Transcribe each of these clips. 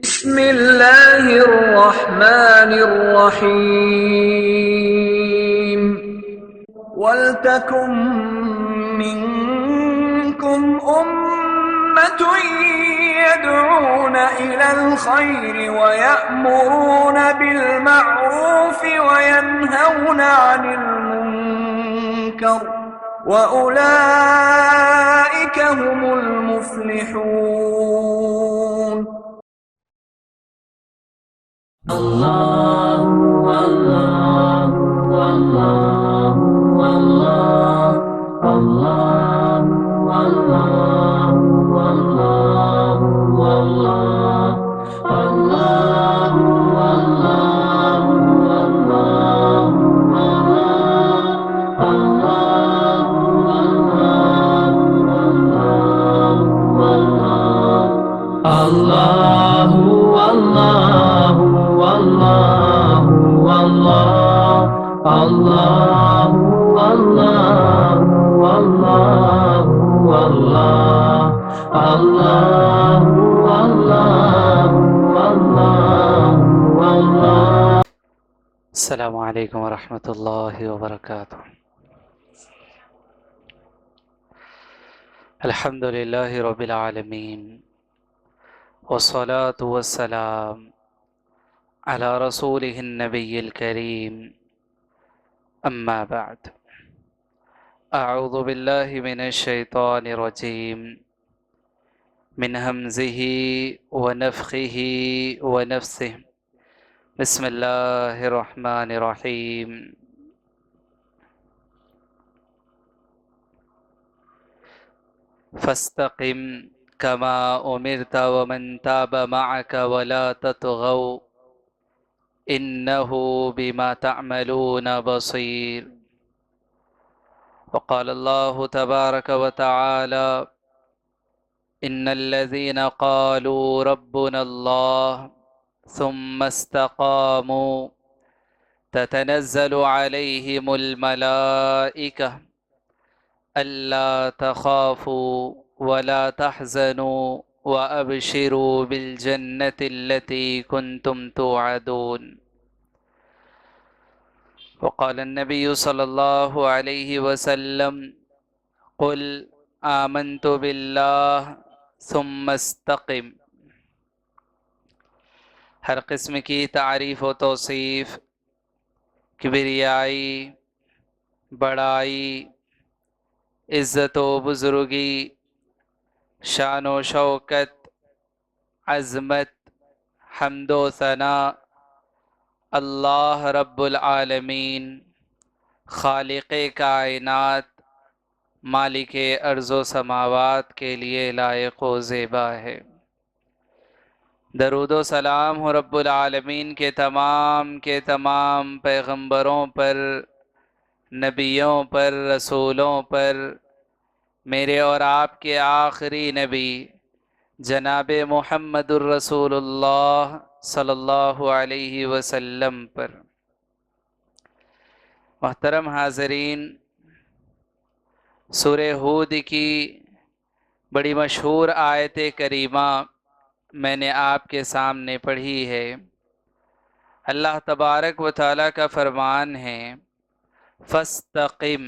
بسم الله الرحمن الرحيم ولتكن منكم أمة يدعون إلى الخير ويأمرون بالمعروف وينهون عن المنكر وأولئك هم المفلحون. الله الله الله الله الله الله الله الله الله الله الله والله والله والله الله والله والله والله الله والله والله والله. السلام علیکم ورحمۃ اللہ وبرکاتہ. الحمد للہ رب العالمین والصلاة والسلام على رسوله النبی الکریم اما بعد. اعوذ باللہ من الشیطان الرجیم من همزه ونفخه ونفثه. بسم اللہ الرحمن الرحیم. فاستقم كما أمرت ومن تاب معك ولا تطغوا إنه بما تعملون بصير. وقال الله تبارك وتعالى إن الذين قالوا ربنا الله ثم استقاموا تتنزل عليهم الملائكة ألا تخافوا ولا تحزنوا وأبشروا بالجنة التي كنتم توعدون. وقال النبي صلى الله عليه وسلم قل آمنت بالله ثم استقم. ہر قسم کی تعریف و توصیف، کبریائی، بڑائی، عزت و بزرگی، شان و شوکت، عظمت، حمد و ثنا اللہ رب العالمین، خالق کائنات، مالک ارض و سماوات کے لیے لائق و زیبا ہے. درود و سلام ہو رب العالمین کے تمام پیغمبروں پر، نبیوں پر، رسولوں پر، میرے اور آپ کے آخری نبی جناب محمد الرسول اللہ صلی اللہ علیہ وسلم پر. محترم حاضرین، سورہ ہود کی بڑی مشہور آیت کریمہ میں نے آپ کے سامنے پڑھی ہے. اللہ تبارک و تعالیٰ کا فرمان ہے فاستقم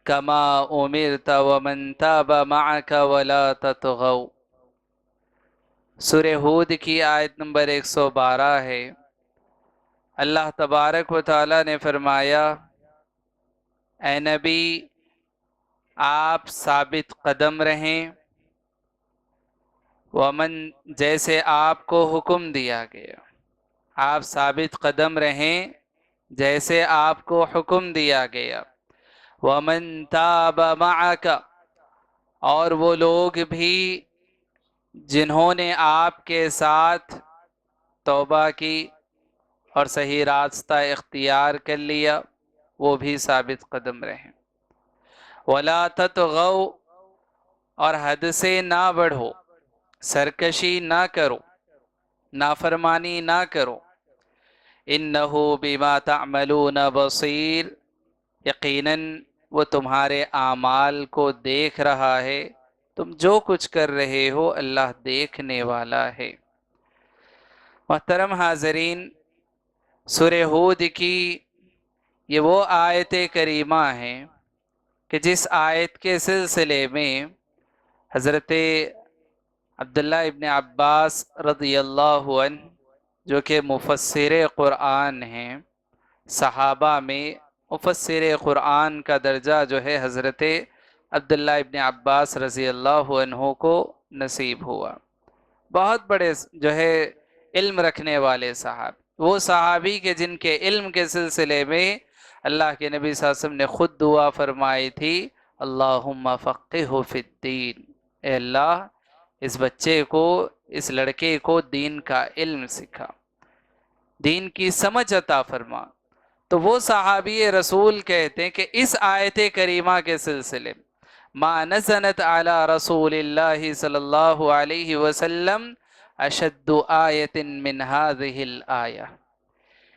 کما امرت ومن تاب معك ولا تطغوا. سورہ ہود کی آیت نمبر 112 ہے. اللہ تبارک و تعالیٰ نے فرمایا اے نبی آپ ثابت قدم رہیں، ومن جیسے آپ کو حکم دیا گیا، آپ ثابت قدم رہیں جیسے آپ کو حکم دیا گیا. ومن تاب معک، اور وہ لوگ بھی جنہوں نے آپ کے ساتھ توبہ کی اور صحیح راستہ اختیار کر لیا، وہ بھی ثابت قدم رہیں. ولا تطغوا، اور حد سے نہ بڑھو، سرکشی نہ کرو، نافرمانی نہ کرو. انہ بما تعملون بصیر، یقیناً وہ تمہارے اعمال کو دیکھ رہا ہے، تم جو کچھ کر رہے ہو اللہ دیکھنے والا ہے. محترم حاضرین، سورہ ہود کی یہ وہ آیت کریمہ ہیں کہ جس آیت کے سلسلے میں حضرت عبداللہ ابن عباس رضی اللہ عنہ جو کہ مفسر قرآن ہیں، صحابہ میں مفسر قرآن کا درجہ جو ہے حضرت عبداللہ ابن عباس رضی اللہ عنہ کو نصیب ہوا. بہت بڑے جو ہے علم رکھنے والے وہ صحابی کے جن کے علم کے سلسلے میں اللہ کے نبی صلی اللہ علیہ وسلم نے خود دعا فرمائی تھی، اللہم فقہہ فی الدین، اے اللہ اس بچے کو، اس لڑکے کو دین کا علم سکھا، دین کی سمجھ عطا فرما. تو وہ صحابی رسول کہتے ہیں کہ اس آیت کریمہ کے سلسلے میں ما نزلت علی رسول اللہ صلی اللہ علیہ وسلم اشد آیت من هذه الآیہ،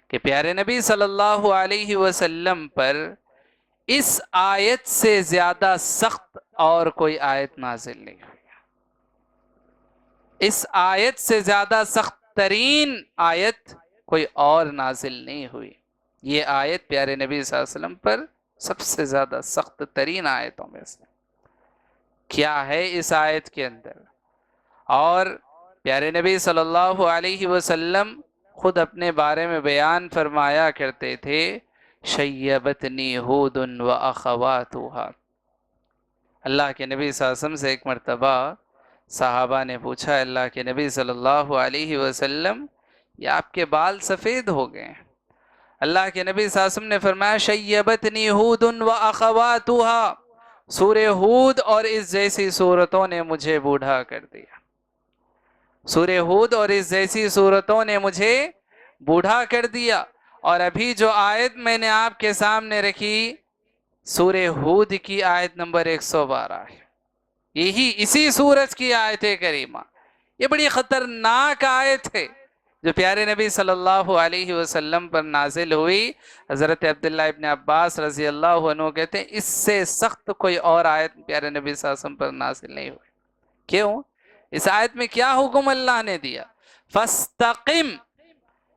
کہ پیارے نبی صلی اللہ علیہ وسلم پر اس آیت سے زیادہ سخت اور کوئی آیت نازل نہیں ہوئی، اس آیت سے زیادہ سخت ترین آیت کوئی اور نازل نہیں ہوئی. یہ آیت پیارے نبی صلی اللہ علیہ وسلم پر سب سے زیادہ سخت ترین آیتوں میں سے. کیا ہے اس آیت کے اندر؟ اور پیارے نبی صلی اللہ علیہ وسلم خود اپنے بارے میں بیان فرمایا کرتے تھے، شیبتنی ہود و اخواتها. اللہ کے نبی صلی اللہ علیہ وسلم سے ایک مرتبہ صحابہ نے پوچھا، اللہ کے نبی صلی اللہ علیہ وسلم یہ آپ کے بال سفید ہو گئے ہیں. اللہ کے نبی صلی اللہ علیہ وسلم نے فرمایا، شیبتنی ہود و اخواتها، سورہ ہود اور اس جیسی صورتوں نے مجھے بوڑھا کر دیا، سورہ ہود اور اس جیسی صورتوں نے مجھے بوڑھا کر دیا. اور ابھی جو آیت میں نے آپ کے سامنے رکھی سورہ ہود کی آیت نمبر 112 ہے، یہی اسی سورج کی آیت کریمہ. یہ بڑی خطرناک آیت ہے جو پیارے نبی صلی اللہ علیہ وسلم پر نازل ہوئی. حضرت عبداللہ ابن عباس رضی اللہ عنہ کہتے ہیں اس سے سخت کوئی اور آیت پیارے نبی صلی اللہ علیہ وسلم پر نازل نہیں ہوئی. کیوں؟ اس آیت میں کیا حکم اللہ نے دیا؟ فاستقم،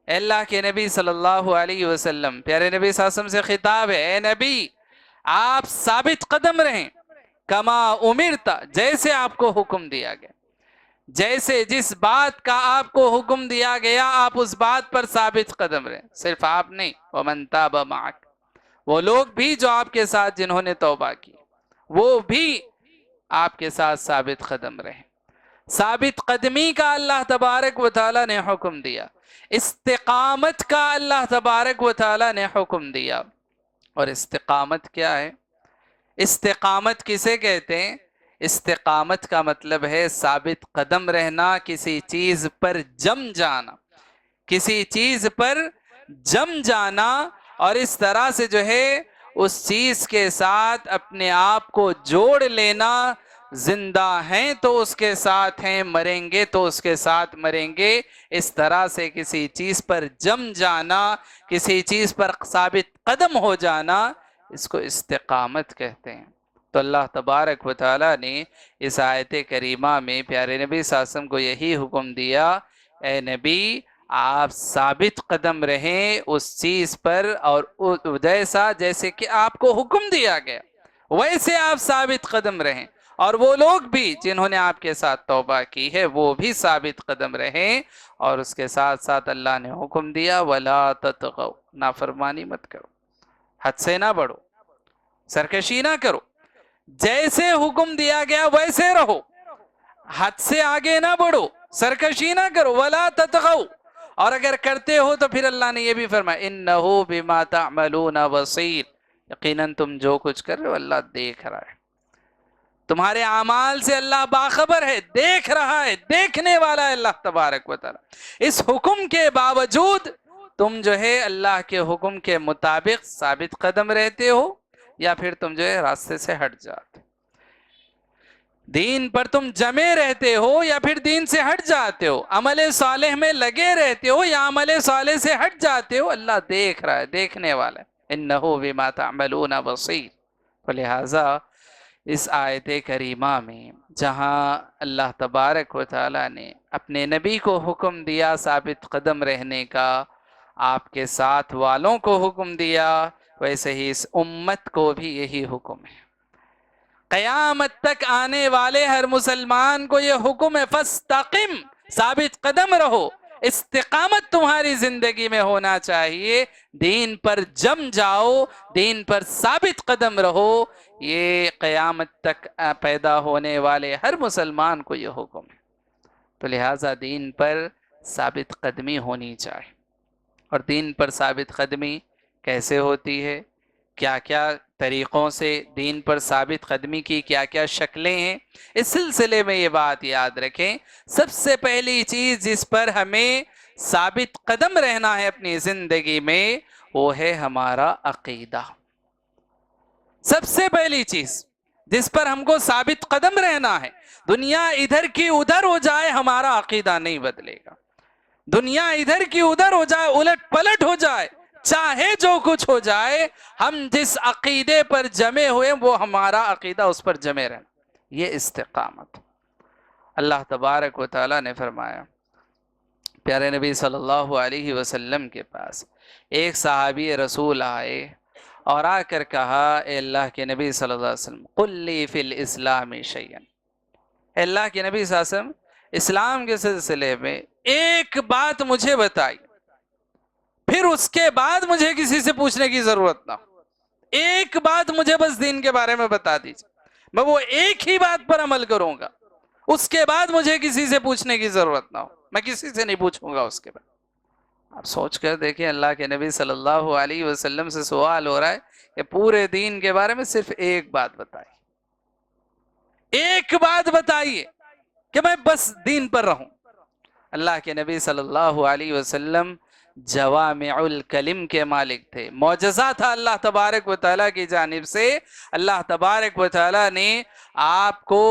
اے اللہ کے نبی صلی اللہ علیہ وسلم، پیارے نبی صلی اللہ علیہ وسلم سے خطاب ہے، اے نبی آپ ثابت قدم رہیں، کما امرتا، جیسے آپ کو حکم دیا گیا، جیسے جس بات کا آپ کو حکم دیا گیا آپ اس بات پر ثابت قدم رہیں. صرف آپ نہیں، ومن تاب معک، وہ لوگ بھی جو آپ کے ساتھ جنہوں نے توبہ کی وہ بھی آپ کے ساتھ ثابت قدم رہیں. ثابت قدمی کا اللہ تبارک و تعالی نے حکم دیا، استقامت کا اللہ تبارک و تعالی نے حکم دیا. اور استقامت کیا ہے؟ استقامت کسے کہتے ہیں؟ استقامت کا مطلب ہے ثابت قدم رہنا، کسی چیز پر جم جانا، کسی چیز پر جم جانا، اور اس طرح سے جو ہے اس چیز کے ساتھ اپنے آپ کو جوڑ لینا. زندہ ہیں تو اس کے ساتھ ہیں، مریں گے تو اس کے ساتھ مریں گے. اس طرح سے کسی چیز پر جم جانا، کسی چیز پر ثابت قدم ہو جانا، اس کو استقامت کہتے ہیں. تو اللہ تبارک و تعالیٰ نے اس آیت کریمہ میں پیارے نبی صلی اللہ علیہ وسلم کو یہی حکم دیا، اے نبی آپ ثابت قدم رہیں اس چیز پر، اور جیسے کہ آپ کو حکم دیا گیا ویسے آپ ثابت قدم رہیں. اور وہ لوگ بھی جنہوں نے آپ کے ساتھ توبہ کی ہے وہ بھی ثابت قدم رہیں. اور اس کے ساتھ ساتھ اللہ نے حکم دیا، وَلَا تَطْغَوْا، نافرمانی مت کرو، حد سے نہ بڑھو، سرکشی نہ کرو. جیسے حکم دیا گیا ویسے رہو، حد سے آگے نہ بڑھو، سرکشی نہ کرو. وَلَا تَطْغَوْا، اور اگر کرتے ہو تو پھر اللہ نے یہ بھی فرمایا، إِنَّهُ بِمَا تَعْمَلُونَ بَصِيرٌ، یقیناً تم جو کچھ کر رہے ہو اللہ دیکھ رہا ہے، تمہارے اعمال سے اللہ باخبر ہے، دیکھ رہا ہے، دیکھنے والا ہے اللہ تبارک و تعالی. اس حکم کے باوجود تم جو ہے اللہ کے حکم کے مطابق ثابت قدم رہتے ہو یا پھر تم جو ہے راستے سے ہٹ جاتے، دین پر تم جمے رہتے ہو یا پھر دین سے ہٹ جاتے ہو، عمل صالح میں لگے رہتے ہو یا عمل صالح سے ہٹ جاتے ہو، اللہ دیکھ رہا ہے، دیکھنے والا ہے. انہ بما تعملون بصیر. لہٰذا اس آیت کریمہ میں جہاں اللہ تبارک و تعالیٰ نے اپنے نبی کو حکم دیا ثابت قدم رہنے کا، آپ کے ساتھ والوں کو حکم دیا، ویسے ہی اس امت کو بھی یہی حکم ہے۔ قیامت تک آنے والے ہر مسلمان کو یہ حکم ہے، فاستقم، ثابت قدم رہو، استقامت تمہاری زندگی میں ہونا چاہیے، دین پر جم جاؤ، دین پر ثابت قدم رہو۔ یہ قیامت تک پیدا ہونے والے ہر مسلمان کو یہ حکم ہے، تو لہٰذا دین پر ثابت قدمی ہونی چاہیے۔ اور دین پر ثابت قدمی کیسے ہوتی ہے، کیا کیا طریقوں سے دین پر ثابت قدمی کی کیا کیا شکلیں ہیں، اس سلسلے میں یہ بات یاد رکھیں، سب سے پہلی چیز جس پر ہمیں ثابت قدم رہنا ہے اپنی زندگی میں، وہ ہے ہمارا عقیدہ۔ سب سے پہلی چیز جس پر ہم کو ثابت قدم رہنا ہے، دنیا ادھر کی ادھر ہو جائے ہمارا عقیدہ نہیں بدلے گا، دنیا ادھر کی ادھر ہو جائے، الٹ پلٹ ہو جائے، چاہے جو کچھ ہو جائے، ہم جس عقیدے پر جمے ہوئے وہ ہمارا عقیدہ اس پر جمے رہنا، یہ استقامت۔ اللہ تبارک و تعالیٰ نے فرمایا، پیارے نبی صلی اللہ علیہ وسلم کے پاس ایک صحابی رسول آئے اور آ کر کہا، اے اللہ کے نبی صلی اللہ علیہ وسلم، قل لی فی الاسلام شیئا، اے اللہ کے نبی صلی اللہ علیہ وسلم اسلام کے سلسلے میں ایک بات مجھے بتائی، پھر اس کے بعد مجھے کسی سے پوچھنے کی ضرورت نہ ہو، ایک بات مجھے بس دین کے بارے میں بتا دیجیے، میں وہ ایک ہی بات پر عمل کروں گا، اس کے بعد مجھے کسی سے پوچھنے کی ضرورت نہ ہو، میں کسی سے نہیں پوچھوں گا اس کے بعد۔ آپ سوچ کر دیکھیں، اللہ کے نبی صلی اللہ علیہ وسلم سے سوال ہو رہا ہے کہ پورے دین کے بارے میں صرف ایک بات بتائیے، ایک بات بتائیے کہ میں بس دین پر رہوں۔ اللہ کے نبی صلی اللہ علیہ وسلم جوامع الکلم کے مالک تھے، معجزہ تھا اللہ تبارک و تعالیٰ کی جانب سے، اللہ تبارک و تعالیٰ نے آپ کو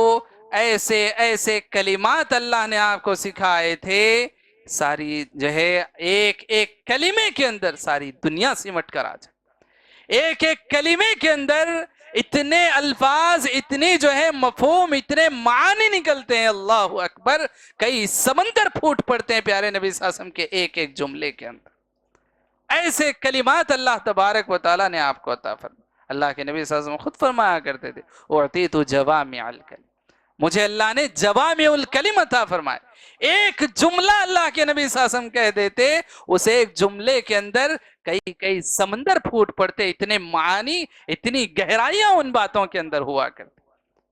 ایسے ایسے کلمات اللہ نے آپ کو سکھائے تھے، ساری جو ہے ایک ایک کلمے کے اندر ساری دنیا سمٹ کر آ جائے، ایک ایک کلمے کے اندر اتنے الفاظ، اتنی جو ہے مفہوم، اتنے معنی نکلتے ہیں، اللہ اکبر، کئی سمندر پھوٹ پڑتے ہیں پیارے نبی صلی اللہ علیہ وسلم کے ایک ایک جملے کے اندر، ایسے کلمات اللہ تبارک و تعالیٰ نے آپ کو عطا فرمایا۔ اللہ کے نبی صلی اللہ علیہ وسلم خود فرمایا کرتے تھے، اعطیت جوامع الکلم، مجھے اللہ نے جوامع الکلم عطا فرمایا، ایک جملہ اللہ کے نبی صلی اللہ علیہ وسلم کہہ دیتے، اس ایک جملے کے اندر کئی کئی سمندر پھوٹ پڑتے، اتنے معانی، اتنی گہرائیاں ان باتوں کے اندر ہوا کرتے۔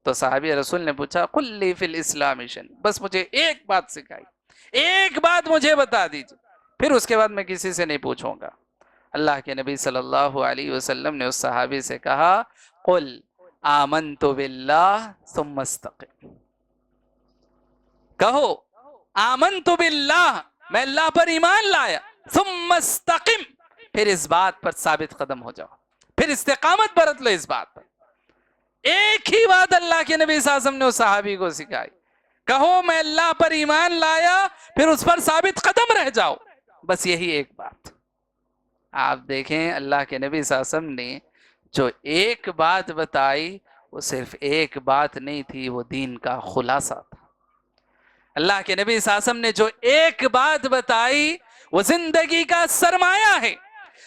تو صحابی رسول نے پوچھا، قل لی فی الاسلام شیئا، بس مجھے ایک بات سکھائی، ایک بات مجھے بتا دیجیے، پھر اس کے بعد میں کسی سے نہیں پوچھوں گا۔ اللہ کے نبی صلی اللہ علیہ وسلم نے اس صحابی سے کہا، قل آمنت باللہ ثم استقم، کہو آمنت باللہ، میں اللہ پر ایمان لایا، ثم استقم، پھر اس بات پر ثابت قدم ہو جاؤ، پھر استقامت برت لو اس بات پر۔ ایک ہی بات اللہ کے نبی صلی اللہ علیہ وسلم نے اس صحابی کو سکھائی، کہو میں اللہ پر ایمان لایا، پھر اس پر ثابت قدم رہ جاؤ، بس یہی ایک بات۔ آپ دیکھیں اللہ کے نبی صلی اللہ علیہ وسلم نے جو ایک بات بتائی، وہ صرف ایک بات نہیں تھی، وہ دین کا خلاصہ تھا۔ اللہ کے نبی صلی اللہ علیہ وسلم نے جو ایک بات بتائی، وہ زندگی کا سرمایہ ہے۔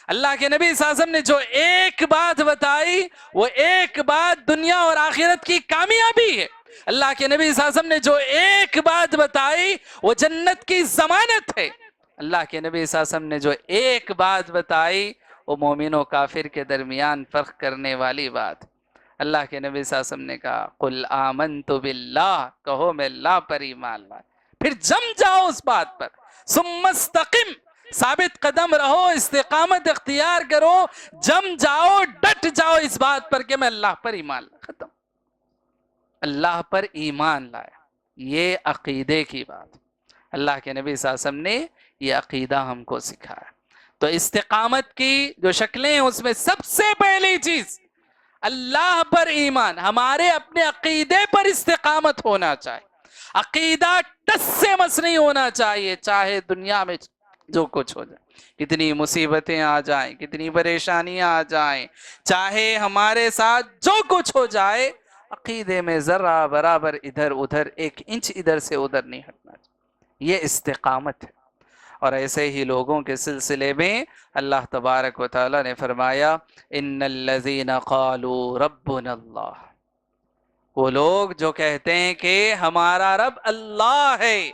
اللہ کے نبی صلی اللہ علیہ وسلم نے جو ایک بات بتائی، وہ ایک بات دنیا اور آخرت کی کامیابی ہے۔ اللہ کے نبی صلی اللہ علیہ وسلم نے جو ایک بات بتائی، وہ جنت کی ضمانت ہے۔ اللہ کے نبی صلی اللہ علیہ وسلم نے جو ایک بات بتائی، وہ مومن و کافر کے درمیان فرق کرنے والی بات۔ اللہ کے نبی صلی اللہ علیہ وسلم نے کہا، قل آمنت باللہ، کہو میں اللہ پر ایمان لایا، پھر جم جاؤ اس بات پر، ثم استقم، ثابت قدم رہو، استقامت اختیار کرو، جم جاؤ، ڈٹ جاؤ اس بات پر کہ میں اللہ پر ایمان لایا، ختم، اللہ پر ایمان لایا۔ یہ عقیدے کی بات، اللہ کے نبی صلی اللہ علیہ وسلم نے یہ عقیدہ ہم کو سکھایا۔ تو استقامت کی جو شکلیں ہیں، اس میں سب سے پہلی چیز اللہ پر ایمان، ہمارے اپنے عقیدے پر استقامت ہونا چاہیے، عقیدہ ٹس سے مس نہیں ہونا چاہیے، چاہے دنیا میں جو کچھ ہو جائے، کتنی مصیبتیں آ جائیں، کتنی پریشانیاں آ جائیں، چاہے ہمارے ساتھ جو کچھ ہو جائے، عقیدے میں ذرہ برابر ادھر ادھر 1 انچ ادھر سے ادھر نہیں ہٹنا چاہیے، یہ استقامت ہے۔ اور ایسے ہی لوگوں کے سلسلے میں اللہ تبارک و تعالی نے فرمایا ان الذین قالوا ربنا اللہ، وہ لوگ جو کہتے ہیں کہ ہمارا رب اللہ ہے،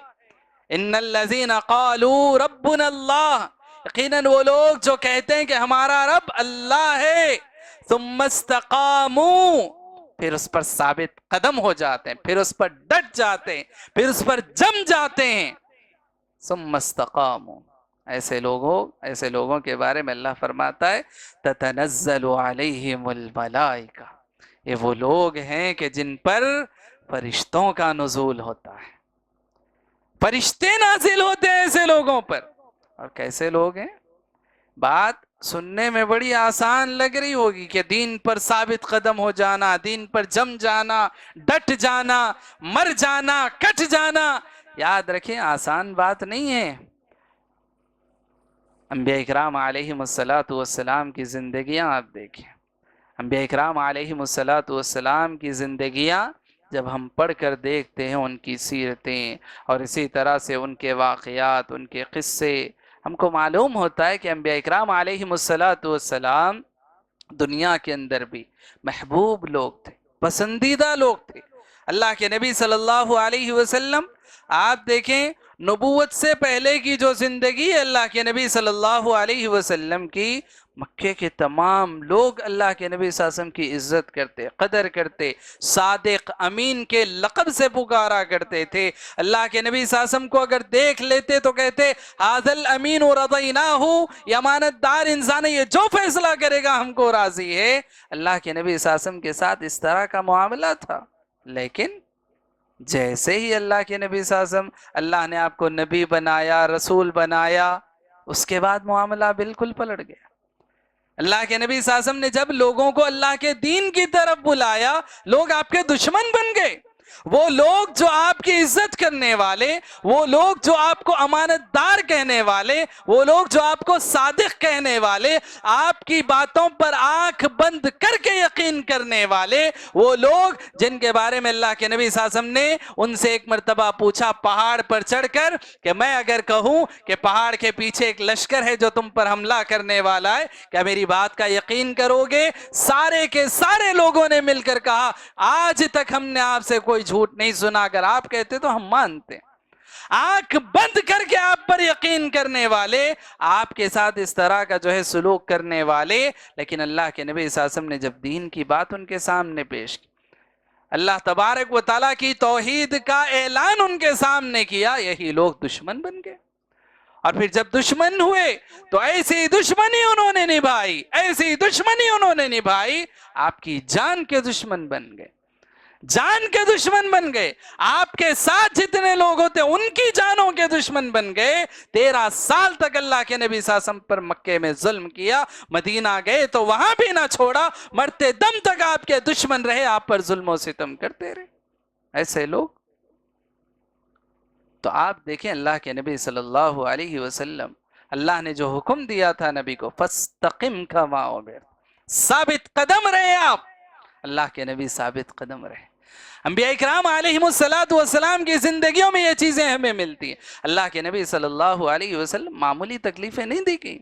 ان الذین قالوا ربنا اللہ، یقیناً وہ لوگ جو کہتے ہیں کہ ہمارا رب اللہ ہے، ثم استقاموا، پھر اس پر ثابت قدم ہو جاتے ہیں، پھر اس پر ڈٹ جاتے ہیں، پھر اس پر جم جاتے ہیں، ثم استقاموا، ایسے لوگوں کے بارے میں اللہ فرماتا ہے تتنزل علیہم الملائکہ، یہ وہ لوگ ہیں کہ جن پر فرشتوں کا نزول ہوتا ہے، فرشتے نازل ہوتے ہیں ایسے لوگوں پر۔ اور کیسے لوگ ہیں؟ بات سننے میں بڑی آسان لگ رہی ہوگی کہ دین پر ثابت قدم ہو جانا، دین پر جم جانا، ڈٹ جانا، مر جانا، کٹ جانا، یاد رکھیں آسان بات نہیں ہے۔ انبیاء اکرام علیہم السلام کی زندگیاں آپ دیکھیں، انبیاء اکرام علیہم السلام کی زندگیاں جب ہم پڑھ کر دیکھتے ہیں، ان کی سیرتیں اور اسی طرح سے ان کے واقعات، ان کے قصے، ہم کو معلوم ہوتا ہے کہ انبیاء اکرام علیہم السلام دنیا کے اندر بھی محبوب لوگ تھے، پسندیدہ لوگ تھے۔ اللہ کے نبی صلی اللہ علیہ وسلم، آپ دیکھیں نبوت سے پہلے کی جو زندگی ہے اللہ کے نبی صلی اللہ علیہ وسلم کی، مکے کے تمام لوگ اللہ کے نبی صلی اللہ علیہ وسلم کی عزت کرتے، قدر کرتے، صادق امین کے لقب سے پکارا کرتے تھے۔ اللہ کے نبی صلی اللہ علیہ وسلم کو اگر دیکھ لیتے تو کہتے ھذا الامین رضیناہ، یہ امانت دار انسان ہے، یہ جو فیصلہ کرے گا ہم کو راضی ہے۔ اللہ کے نبی صلی اللہ علیہ وسلم کے ساتھ اس طرح کا معاملہ تھا، لیکن جیسے ہی اللہ کے نبی صلی اللہ علیہ وسلم، اللہ نے آپ کو نبی بنایا، رسول بنایا، اس کے بعد معاملہ بالکل پلٹ گیا۔ اللہ کے نبی صلی اللہ علیہ وسلم نے جب لوگوں کو اللہ کے دین کی طرف بلایا، لوگ آپ کے دشمن بن گئے۔ وہ لوگ جو آپ کی عزت کرنے والے، وہ لوگ جو آپ کو امانت دار کہنے والے، وہ لوگ جو آپ کو صادق کہنے والے، آپ کی باتوں پر آنکھ بند کر کے یقین کرنے والے، وہ لوگ جن کے بارے میں اللہ کے نبی صلی اللہ علیہ وسلم نے ان سے ایک مرتبہ پوچھا پہاڑ پر چڑھ کر کہ میں اگر کہوں کہ پہاڑ کے پیچھے ایک لشکر ہے جو تم پر حملہ کرنے والا ہے، کیا میری بات کا یقین کرو گے؟ سارے کے سارے لوگوں نے مل کر کہا آج تک ہم نے آپ سے کوئی جھوٹ نہیں سنا، اگر آپ کہتے تو ہم مانتے۔ آنکھ بند کر کے آپ پر یقین کرنے والے، آپ کے ساتھ اس طرح کا جو ہے سلوک کرنے والے، لیکن اللہ کے نبی صلی اللہ علیہ وسلم نے جب دین کی بات ان کے سامنے پیش کی، اللہ تبارک و تعالیٰ کی توحید کا اعلان ان کے سامنے کیا، یہی لوگ دشمن بن گئے۔ اور پھر جب دشمن ہوئے تو ایسی دشمنی انہوں نے نبھائی، ایسی دشمنی انہوں نے نبھائی، آپ کی جان کے دشمن بن گئے، جان کے دشمن بن گئے۔ آپ کے ساتھ جتنے لوگ ہوتے ان کی جانوں کے دشمن بن گئے۔ 13 سال تک اللہ کے نبی صلی اللہ علیہ وسلم پر مکے میں ظلم کیا، مدینہ گئے تو وہاں بھی نہ چھوڑا، مرتے دم تک آپ کے دشمن رہے، آپ پر ظلم و ستم کرتے رہے ایسے لوگ۔ تو آپ دیکھیں اللہ کے نبی صلی اللہ علیہ وسلم، اللہ نے جو حکم دیا تھا نبی کو فاستقم کما امرت، ثابت قدم رہے آپ، اللہ کے نبی ثابت قدم رہے۔ انبیاء اکرام علیہم السلام کی زندگیوں میں یہ چیزیں ہمیں ملتی ہیں۔ اللہ کے نبی صلی اللہ علیہ وسلم معمولی تکلیفیں نہیں دی گئی۔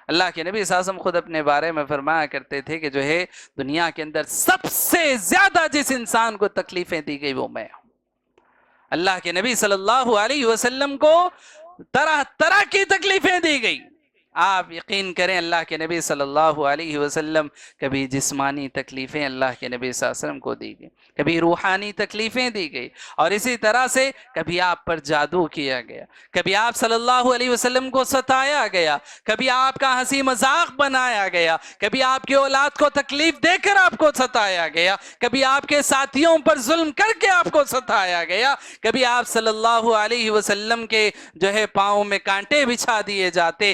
اللہ کے نبی صلی اللہ علیہ وسلم خود اپنے بارے میں فرمایا کرتے تھے کہ جو ہے دنیا کے اندر سب سے زیادہ جس انسان کو تکلیفیں دی گئی وہ میں ہوں۔ اللہ کے نبی صلی اللہ علیہ وسلم کو طرح طرح کی تکلیفیں دی گئی۔ آپ یقین کریں اللہ کے نبی صلی اللہ علیہ وسلم کبھی جسمانی تکلیفیں اللہ کے نبی صلی اللہ علیہ وسلم کو دی گئی، کبھی روحانی تکلیفیں دی گئی، اور اسی طرح سے کبھی آپ پر جادو کیا گیا، کبھی آپ صلی اللہ علیہ وسلم کو ستایا گیا، کبھی آپ کا ہنسی مذاق بنایا گیا، کبھی آپ کی اولاد کو تکلیف دے کر آپ کو ستایا گیا، کبھی آپ کے ساتھیوں پر ظلم کر کے آپ کو ستایا گیا، کبھی آپ صلی اللہ علیہ وسلم کے جو ہے پاؤں میں کانٹے بچھا دیے جاتے،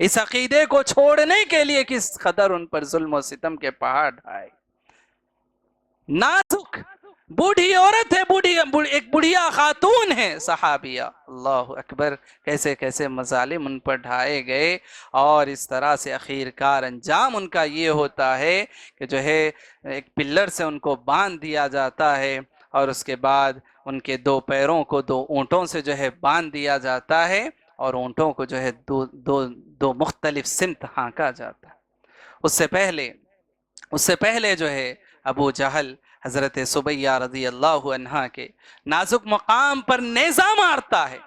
اس عقیدے کو چھوڑنے کے لیے کس قدر ان پر ظلم و ستم کے پہاڑ ڈھائے. نازک بوڑھی عورت ہے، ایک بڑھیا خاتون ہے صحابیہ، اللہ اکبر، کیسے کیسے مظالم ان پر ڈھائے گئے. اور اس طرح سے آخر کار انجام ان کا یہ ہوتا ہے کہ جو ہے ایک پلر سے ان کو باندھ دیا جاتا ہے، اور اس کے بعد ان کے دو پیروں کو دو اونٹوں سے جو ہے باندھ دیا جاتا ہے، اور اونٹوں کو جو ہے دو مختلف سمت ہانکا جاتا ہے. اس سے پہلے جو ہے ابو جہل حضرت سمیہ رضی اللہ عنہا کے نازک مقام پر نیزہ مارتا ہے،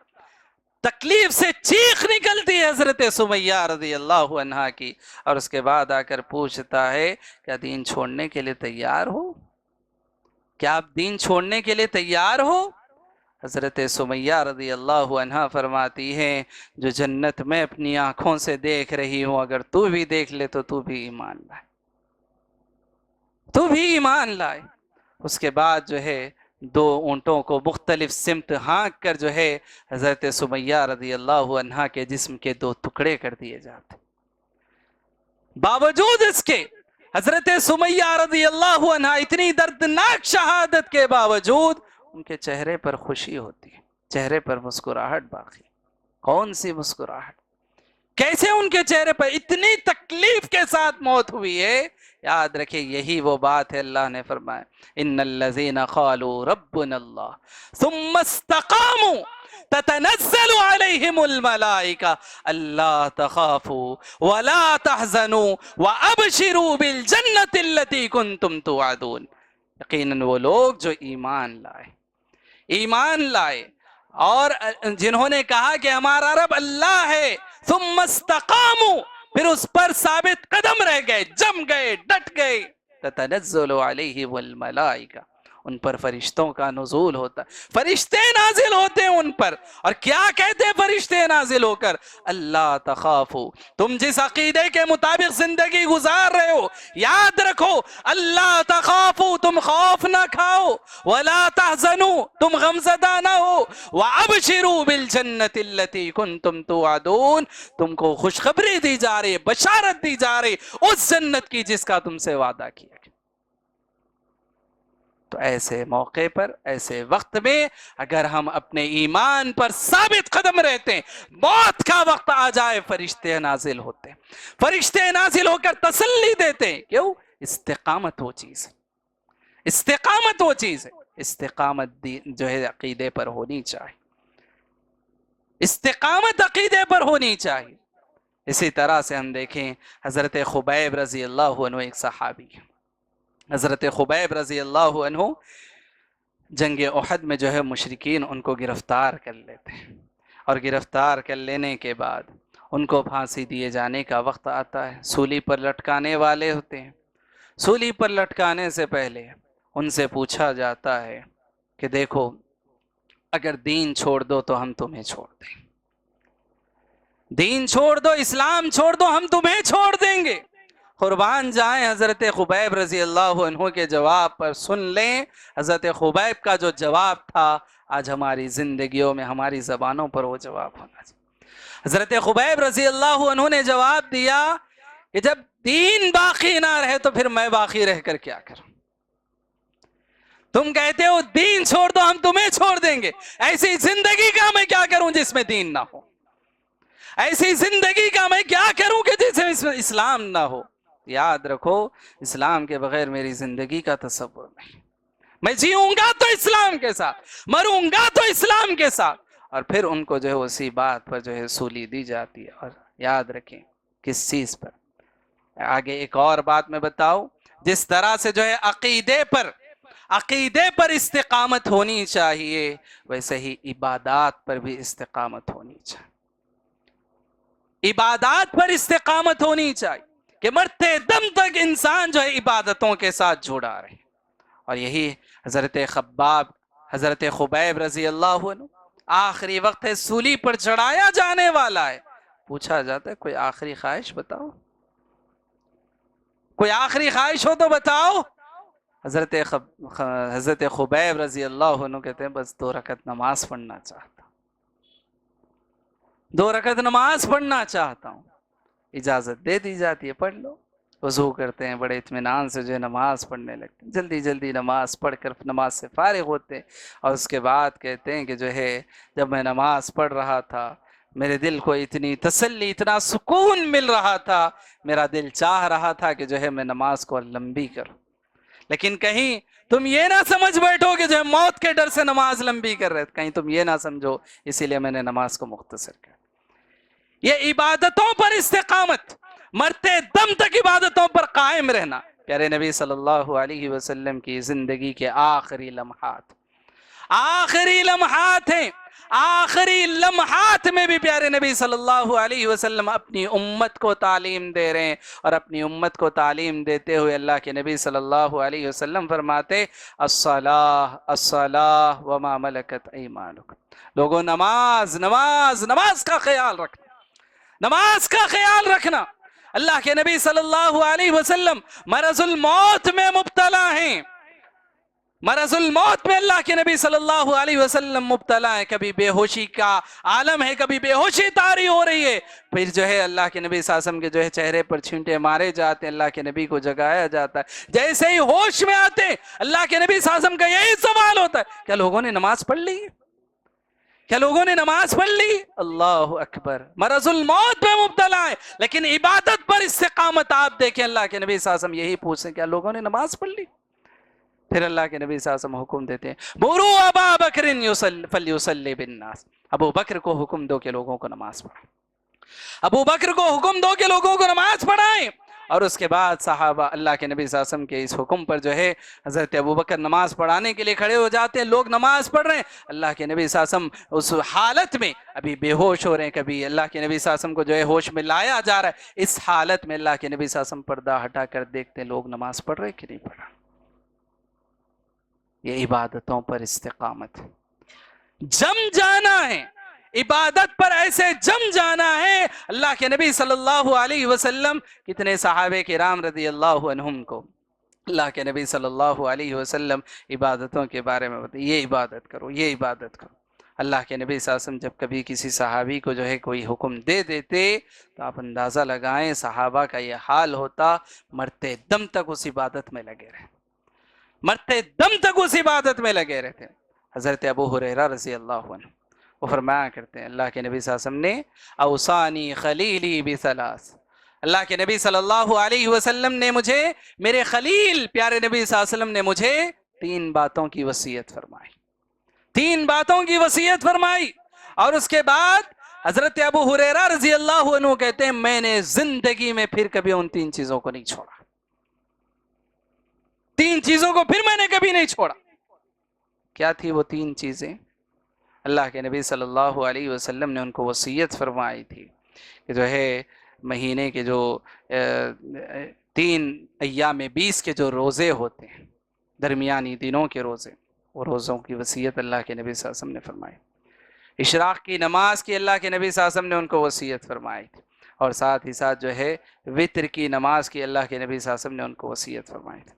تکلیف سے چیخ نکلتی ہے حضرت سمیہ رضی اللہ عنہا کی، اور اس کے بعد آ کر پوچھتا ہے کیا دین چھوڑنے کے لیے تیار ہو؟ کیا آپ دین چھوڑنے کے لیے تیار ہو؟ حضرت سمیہ رضی اللہ عنہا فرماتی ہیں جو جنت میں اپنی آنکھوں سے دیکھ رہی ہوں، اگر تو بھی دیکھ لے تو تو بھی ایمان لائے، تو بھی ایمان لائے. اس کے بعد جو ہے دو اونٹوں کو مختلف سمت ہانک کر جو ہے حضرت سمیہ رضی اللہ عنہا کے جسم کے دو ٹکڑے کر دیے جاتے. باوجود اس کے حضرت سمیہ رضی اللہ عنہا اتنی دردناک شہادت کے باوجود ان کے چہرے پر خوشی ہوتی ہے، چہرے پر مسکراہٹ باقی. کون سی مسکراہٹ؟ کیسے ان کے چہرے پر اتنی تکلیف کے ساتھ موت ہوئی ہے؟ یاد رکھیں یہی وہ بات ہے، اللہ نے فرمایا ان الذین قالوا ربنا اللہ ثم استقاموا تتنزل علیہم الملائکہ الا تخافوا ولا تحزنوا وابشروا بالجنۃ التي کنتم توعدون. یقیناً وہ لوگ جو ایمان لائے اور جنہوں نے کہا کہ ہمارا رب اللہ ہے، ثم استقاموا، پھر اس پر ثابت قدم رہ گئے، جم گئے، ڈٹ گئے، تتنزل علیہم الملائکہ، ان پر فرشتوں کا نزول ہوتا، فرشتے نازل ہوتے ہیں ان پر. اور کیا کہتے ہیں فرشتے نازل ہو کر؟ اللہ تخافو، تم جس عقیدے کے مطابق زندگی گزار رہے ہو یاد رکھو، اللہ تخافو، تم خوف نہ کھاؤ، ولا تحزنو، تم غمزدہ نہ ہو، وابشروا بالجنت التي کنتم توعدون، تم کو خوشخبری دی جا رہی، بشارت دی جا رہی اس جنت کی جس کا تم سے وعدہ کیا گیا. تو ایسے موقع پر، ایسے وقت میں اگر ہم اپنے ایمان پر ثابت قدم رہتے ہیں، موت کا وقت آ جائے فرشتے نازل ہوتے ہیں، فرشتے نازل ہو کر تسلی دیتے ہیں. کیوں؟ استقامت وہ چیز ہے، استقامت وہ چیز ہے. استقامت جو ہے عقیدے پر ہونی چاہیے، استقامت عقیدے پر ہونی چاہیے. اسی طرح سے ہم دیکھیں حضرت خبیب رضی اللہ عنہ ایک صحابی، حضرت خبیب رضی اللہ عنہ جنگ احد میں جو ہے مشرکین ان کو گرفتار کر لیتے ہیں، اور گرفتار کر لینے کے بعد ان کو پھانسی دیے جانے کا وقت آتا ہے، سولی پر لٹکانے والے ہوتے ہیں. سولی پر لٹکانے سے پہلے ان سے پوچھا جاتا ہے کہ دیکھو اگر دین چھوڑ دو تو ہم تمہیں چھوڑ دیں، دین چھوڑ دو، اسلام چھوڑ دو، ہم تمہیں چھوڑ دیں گے. قربان جائیں حضرت خبیب رضی اللہ عنہ کے جواب پر. سن لیں حضرت خبیب کا جو جواب تھا، آج ہماری زندگیوں میں ہماری زبانوں پر وہ جواب ہونا چاہیے. حضرت خبیب رضی اللہ عنہ نے جواب دیا کہ جب دین باقی نہ رہے تو پھر میں باقی رہ کر کیا کروں؟ تم کہتے ہو دین چھوڑ دو ہم تمہیں چھوڑ دیں گے، ایسی زندگی کا میں کیا کروں جس میں دین نہ ہو؟ ایسی زندگی کا میں کیا کروں کہ جس میں اسلام نہ ہو؟ یاد رکھو اسلام کے بغیر میری زندگی کا تصور نہیں. میں جیوں گا تو اسلام کے ساتھ، مروں گا تو اسلام کے ساتھ. اور پھر ان کو جو ہے اسی بات پر جو ہے سولی دی جاتی ہے. اور یاد رکھیں کس چیز پر؟ آگے ایک اور بات میں بتاؤں، جس طرح سے جو ہے عقیدے پر استقامت ہونی چاہیے، ویسے ہی عبادات پر بھی استقامت ہونی چاہیے. عبادات پر استقامت ہونی چاہیے کہ مرتے دم تک انسان جو ہے عبادتوں کے ساتھ جڑا رہے. اور یہی حضرت خبیب رضی اللہ عنہ، آخری وقت ہے، سولی پر چڑھایا جانے والا ہے. پوچھا جاتا ہے کوئی آخری خواہش بتاؤ، کوئی آخری خواہش ہو تو بتاؤ. حضرت خبیب رضی اللہ عنہ کہتے ہیں بس 2 رکعت نماز پڑھنا چاہتا ہوں، 2 رکعت نماز پڑھنا چاہتا ہوں. اجازت دے دی جاتی ہے پڑھ لو. وضو کرتے ہیں بڑے اطمینان سے جو ہے نماز پڑھنے لگتے ہیں، جلدی جلدی نماز پڑھ کر نماز سے فارغ ہوتے ہیں، اور اس کے بعد کہتے ہیں کہ جو ہے جب میں نماز پڑھ رہا تھا میرے دل کو اتنی تسلی، اتنا سکون مل رہا تھا، میرا دل چاہ رہا تھا کہ جو ہے میں نماز کو لمبی کروں. لیکن کہیں تم یہ نہ سمجھ بیٹھو کہ جو ہے موت کے ڈر سے نماز لمبی کر رہے، کہیں تم یہ نہ سمجھو اسی لیے میں نے نماز کو مختصر کیا. یہ عبادتوں پر استقامت، مرتے دم تک عبادتوں پر قائم رہنا. پیارے نبی صلی اللہ علیہ وسلم کی زندگی کے آخری لمحات، آخری لمحات ہیں، آخری لمحات میں بھی پیارے نبی صلی اللہ علیہ وسلم اپنی امت کو تعلیم دے رہے ہیں، اور اپنی امت کو تعلیم دیتے ہوئے اللہ کے نبی صلی اللہ علیہ وسلم فرماتے الصلاۃ الصلاۃ وما ملکت ایمانکم. لوگوں نماز نماز نماز کا خیال رکھنا، نماز کا خیال رکھنا. اللہ کے نبی صلی اللہ علیہ وسلم مرض الموت میں مبتلا ہیں، مرض الموت میں اللہ کے نبی صلی اللہ علیہ وسلم مبتلا ہے. کبھی بے ہوشی کا عالم ہے، کبھی بے ہوشی طاری ہو رہی ہے، پھر جو ہے اللہ کے نبی صلی اللہ علیہ وسلم کے جو ہے چہرے پر چھینٹے مارے جاتے ہیں، اللہ کے نبی کو جگایا جاتا ہے. جیسے ہی ہوش میں آتے اللہ کے نبی صلی اللہ علیہ وسلم کا یہی سوال ہوتا ہے، کیا لوگوں نے نماز پڑھ لی؟ کیا لوگوں نے نماز پڑھ لی؟ اللہ اکبر. مرض الموت میں مبتلا ہے لیکن عبادت پر استقامت. آپ دیکھیں اللہ کے نبی صلی اللہ علیہ وسلم یہی پوچھتے ہیں، کیا لوگوں نے نماز پڑھ لی؟ پھر اللہ کے نبی صلی اللہ علیہ وسلم حکم دیتے ہیں مرو ابا بکر فلیصلی بالناس. ابو بکر کو حکم دو کہ لوگوں کو نماز پڑھائیں، ابو بکر کو حکم دو کہ لوگوں کو نماز پڑھائیں. اور اس کے بعد صحابہ اللہ کے نبی صلی اللہ علیہ وسلم کے اس حکم پر جو ہے حضرت ابو بکر نماز پڑھانے کے لیے کھڑے ہو جاتے ہیں. لوگ نماز پڑھ رہے ہیں، اللہ کے نبی صلی اللہ علیہ وسلم اس حالت میں ابھی بے ہوش ہو رہے ہیں، کبھی اللہ کے نبی صلی اللہ علیہ وسلم کو جو ہے ہوش میں لایا جا رہا ہے. اس حالت میں اللہ کے نبی صلی اللہ علیہ وسلم پردہ ہٹا کر دیکھتے ہیں لوگ نماز پڑھ رہے کہ نہیں پڑھ رہے. یہ عبادتوں پر استقامت، جم جانا ہے عبادت پر، ایسے جم جانا ہے. اللہ کے نبی صلی اللہ علیہ وسلم کتنے صحابہ کرام رضی اللہ عنہم کو اللہ کے نبی صلی اللہ علیہ وسلم عبادتوں کے بارے میں بتائیں، یہ عبادت کرو، یہ عبادت کرو. اللہ کے نبی صلی اللہ علیہ وسلم جب کبھی کسی صحابی کو جو ہے کوئی حکم دے دیتے تو آپ اندازہ لگائیں صحابہ کا یہ حال ہوتا، مرتے دم تک اس عبادت میں لگے رہے، مرتے دم تک اس عبادت میں لگے رہتے. حضرت ابو ہریرہ رضی اللہ عنہ وہ فرمایا کرتے ہیں اللہ کے نبی صلی اللہ علیہ وسلم نے اوصانی خلیلی بثلاث، اللہ کے نبی صلی اللہ علیہ وسلم نے مجھے، میرے خلیل پیارے نبی صلی اللہ علیہ وسلم نے مجھے 3 باتوں کی وصیت فرمائی، 3 باتوں کی وصیت فرمائی. اور اس کے بعد حضرت ابو ہریرہ رضی اللہ عنہ کہتے ہیں میں نے زندگی میں پھر کبھی ان 3 چیزوں کو نہیں چھوڑا، 3 چیزوں کو پھر میں نے کبھی نہیں چھوڑا. کیا تھی وہ 3 چیزیں؟ اللہ کے نبی صلی اللہ علیہ وسلم نے ان کو وصیت فرمائی تھی کہ جو ہے مہینے کے جو 3 ایام 20 کے جو روزے ہوتے ہیں، درمیانی دنوں کے روزے، وہ روزوں کی وصیت اللہ کے نبی صلی اللہ علیہ وسلم نے فرمائی. اشراق کی نماز کی اللہ کے نبی صلی اللہ علیہ وسلم نے ان کو وصیت فرمائی تھی، اور ساتھ ہی ساتھ جو ہے وتر کی نماز کی اللہ کے نبی صلی اللہ علیہ وسلم نے ان کو وصیت فرمائی تھی.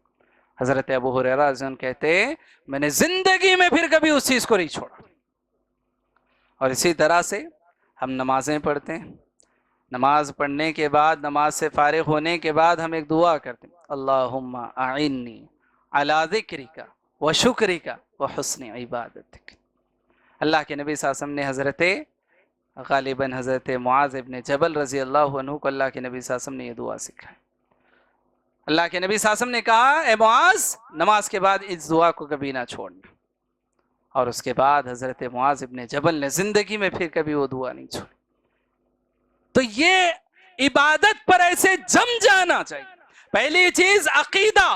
حضرت ابو ہریرہ رضی اللہ عنہ کہتے ہیں میں نے زندگی میں پھر کبھی اس چیز کو نہیں چھوڑا. اور اسی طرح سے ہم نمازیں پڑھتے ہیں، نماز پڑھنے کے بعد، نماز سے فارغ ہونے کے بعد ہم ایک دعا کرتے ہیں اللہم اعنی علی ذکرک و شکرک و حسن عبادتک. اللہ کے نبی صلی اللہ علیہ وسلم نے حضرت غالباً حضرت معاذ ابن جبل رضی اللہ عنہ کو اللہ کے نبی صلی اللہ علیہ وسلم نے یہ دعا سکھائی. اللہ کے نبی صلی اللہ علیہ وسلم نے کہا اے معاذ نماز کے بعد اس دعا کو کبھی نہ چھوڑنا. اور اس کے بعد حضرت معاذ ابن جبل نے زندگی میں پھر کبھی وہ دعا نہیں چھوڑی. تو یہ عبادت پر ایسے جم جانا چاہیے. پہلی چیز عقیدہ،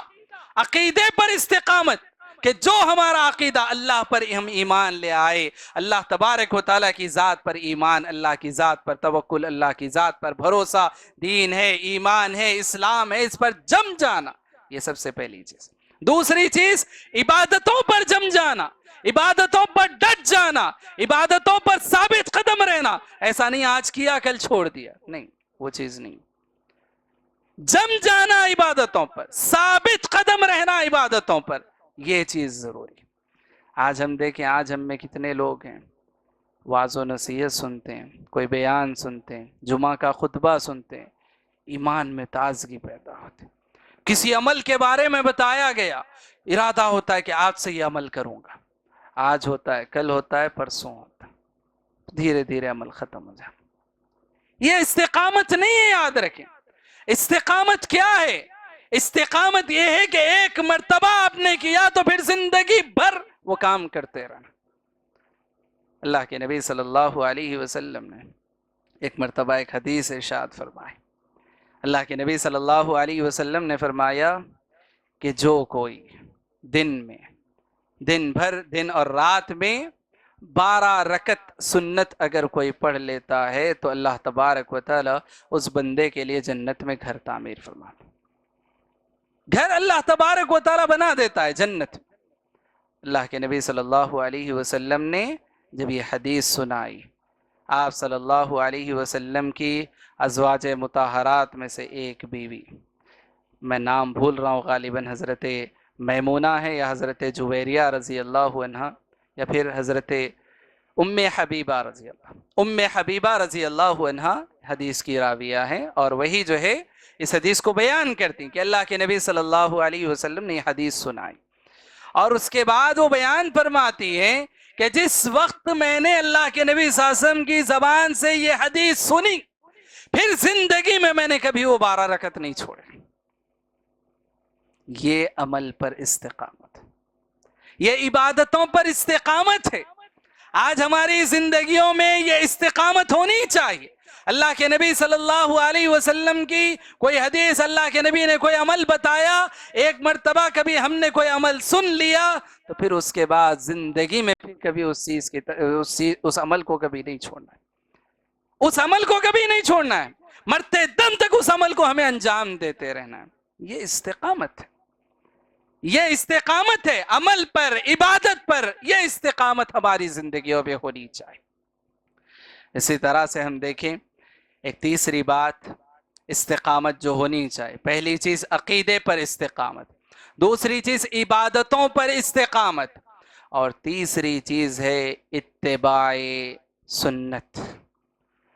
عقیدے پر استقامت، کہ جو ہمارا عقیدہ اللہ پر ہم ایمان لے آئے، اللہ تبارک و تعالیٰ کی ذات پر ایمان، اللہ کی ذات پر توکل، اللہ کی ذات پر بھروسہ، دین ہے، ایمان ہے، اسلام ہے، اس پر جم جانا، یہ سب سے پہلی چیز. دوسری چیز عبادتوں پر جم جانا، عبادتوں پر ڈٹ جانا، عبادتوں پر ثابت قدم رہنا. ایسا نہیں آج کیا کل چھوڑ دیا، نہیں، وہ چیز نہیں. جم جانا عبادتوں پر، ثابت قدم رہنا عبادتوں پر، یہ چیز ضروری. آج ہم دیکھیں آج ہم میں کتنے لوگ ہیں وعظ و نصیحت سنتے ہیں، کوئی بیان سنتے ہیں، جمعہ کا خطبہ سنتے ہیں، ایمان میں تازگی پیدا ہوتی. کسی عمل کے بارے میں بتایا گیا، ارادہ ہوتا ہے کہ آج سے یہ عمل کروں گا، آج ہوتا ہے، کل ہوتا ہے، پرسوں ہوتا ہے، دھیرے دھیرے عمل ختم ہو جاتا. یہ استقامت نہیں ہے، یاد رکھیں. استقامت کیا ہے؟ استقامت یہ ہے کہ ایک مرتبہ آپ نے کیا تو پھر زندگی بھر وہ کام کرتے رہنا. اللہ کے نبی صلی اللہ علیہ وسلم نے ایک مرتبہ ایک حدیث ارشاد فرمائی. اللہ کے نبی صلی اللہ علیہ وسلم نے فرمایا کہ جو کوئی دن بھر دن اور رات میں 12 رکعت سنت اگر کوئی پڑھ لیتا ہے تو اللہ تبارک و تعالی اس بندے کے لیے جنت میں گھر تعمیر فرماتا. گھر اللہ تبارک و تعالی بنا دیتا ہے جنت. اللہ کے نبی صلی اللہ علیہ وسلم نے جب یہ حدیث سنائی، آپ صلی اللہ علیہ وسلم کی ازواج مطہرات میں سے ایک بیوی، میں نام بھول رہا ہوں، غالباً حضرت میمونہ ہے یا حضرت جویریہ رضی اللہ عنہ یا پھر حضرت ام حبیبہ رضی اللہ عنہ حدیث کی راویہ ہیں، اور وہی جو ہے اس حدیث کو بیان کرتی ہیں کہ اللہ کے نبی صلی اللہ علیہ وسلم نے یہ حدیث سنائی. اور اس کے بعد وہ بیان فرماتی ہیں کہ جس وقت میں نے اللہ کے نبی صلی اللہ علیہ وسلم کی زبان سے یہ حدیث سنی، پھر زندگی میں نے کبھی وہ 12 رکعت نہیں چھوڑے. یہ عمل پر استقامت، یہ عبادتوں پر استقامت ہے. آج ہماری زندگیوں میں یہ استقامت ہونی چاہیے. اللہ کے نبی صلی اللہ علیہ وسلم کی کوئی حدیث، اللہ کے نبی نے کوئی عمل بتایا، ایک مرتبہ کبھی ہم نے کوئی عمل سن لیا تو پھر اس کے بعد زندگی میں پھر کبھی اس عمل کو کبھی نہیں چھوڑنا ہے. اس عمل کو کبھی نہیں چھوڑنا ہے، مرتے دم تک اس عمل کو ہمیں انجام دیتے رہنا ہے. یہ استقامت ہے، یہ استقامت ہے. عمل پر، عبادت پر یہ استقامت ہماری زندگیوں میں ہونی چاہیے. اسی طرح سے ہم دیکھیں ایک تیسری بات استقامت جو ہونی چاہیے. پہلی چیز عقیدے پر استقامت، دوسری چیز عبادتوں پر استقامت، اور تیسری چیز ہے اتباع سنت،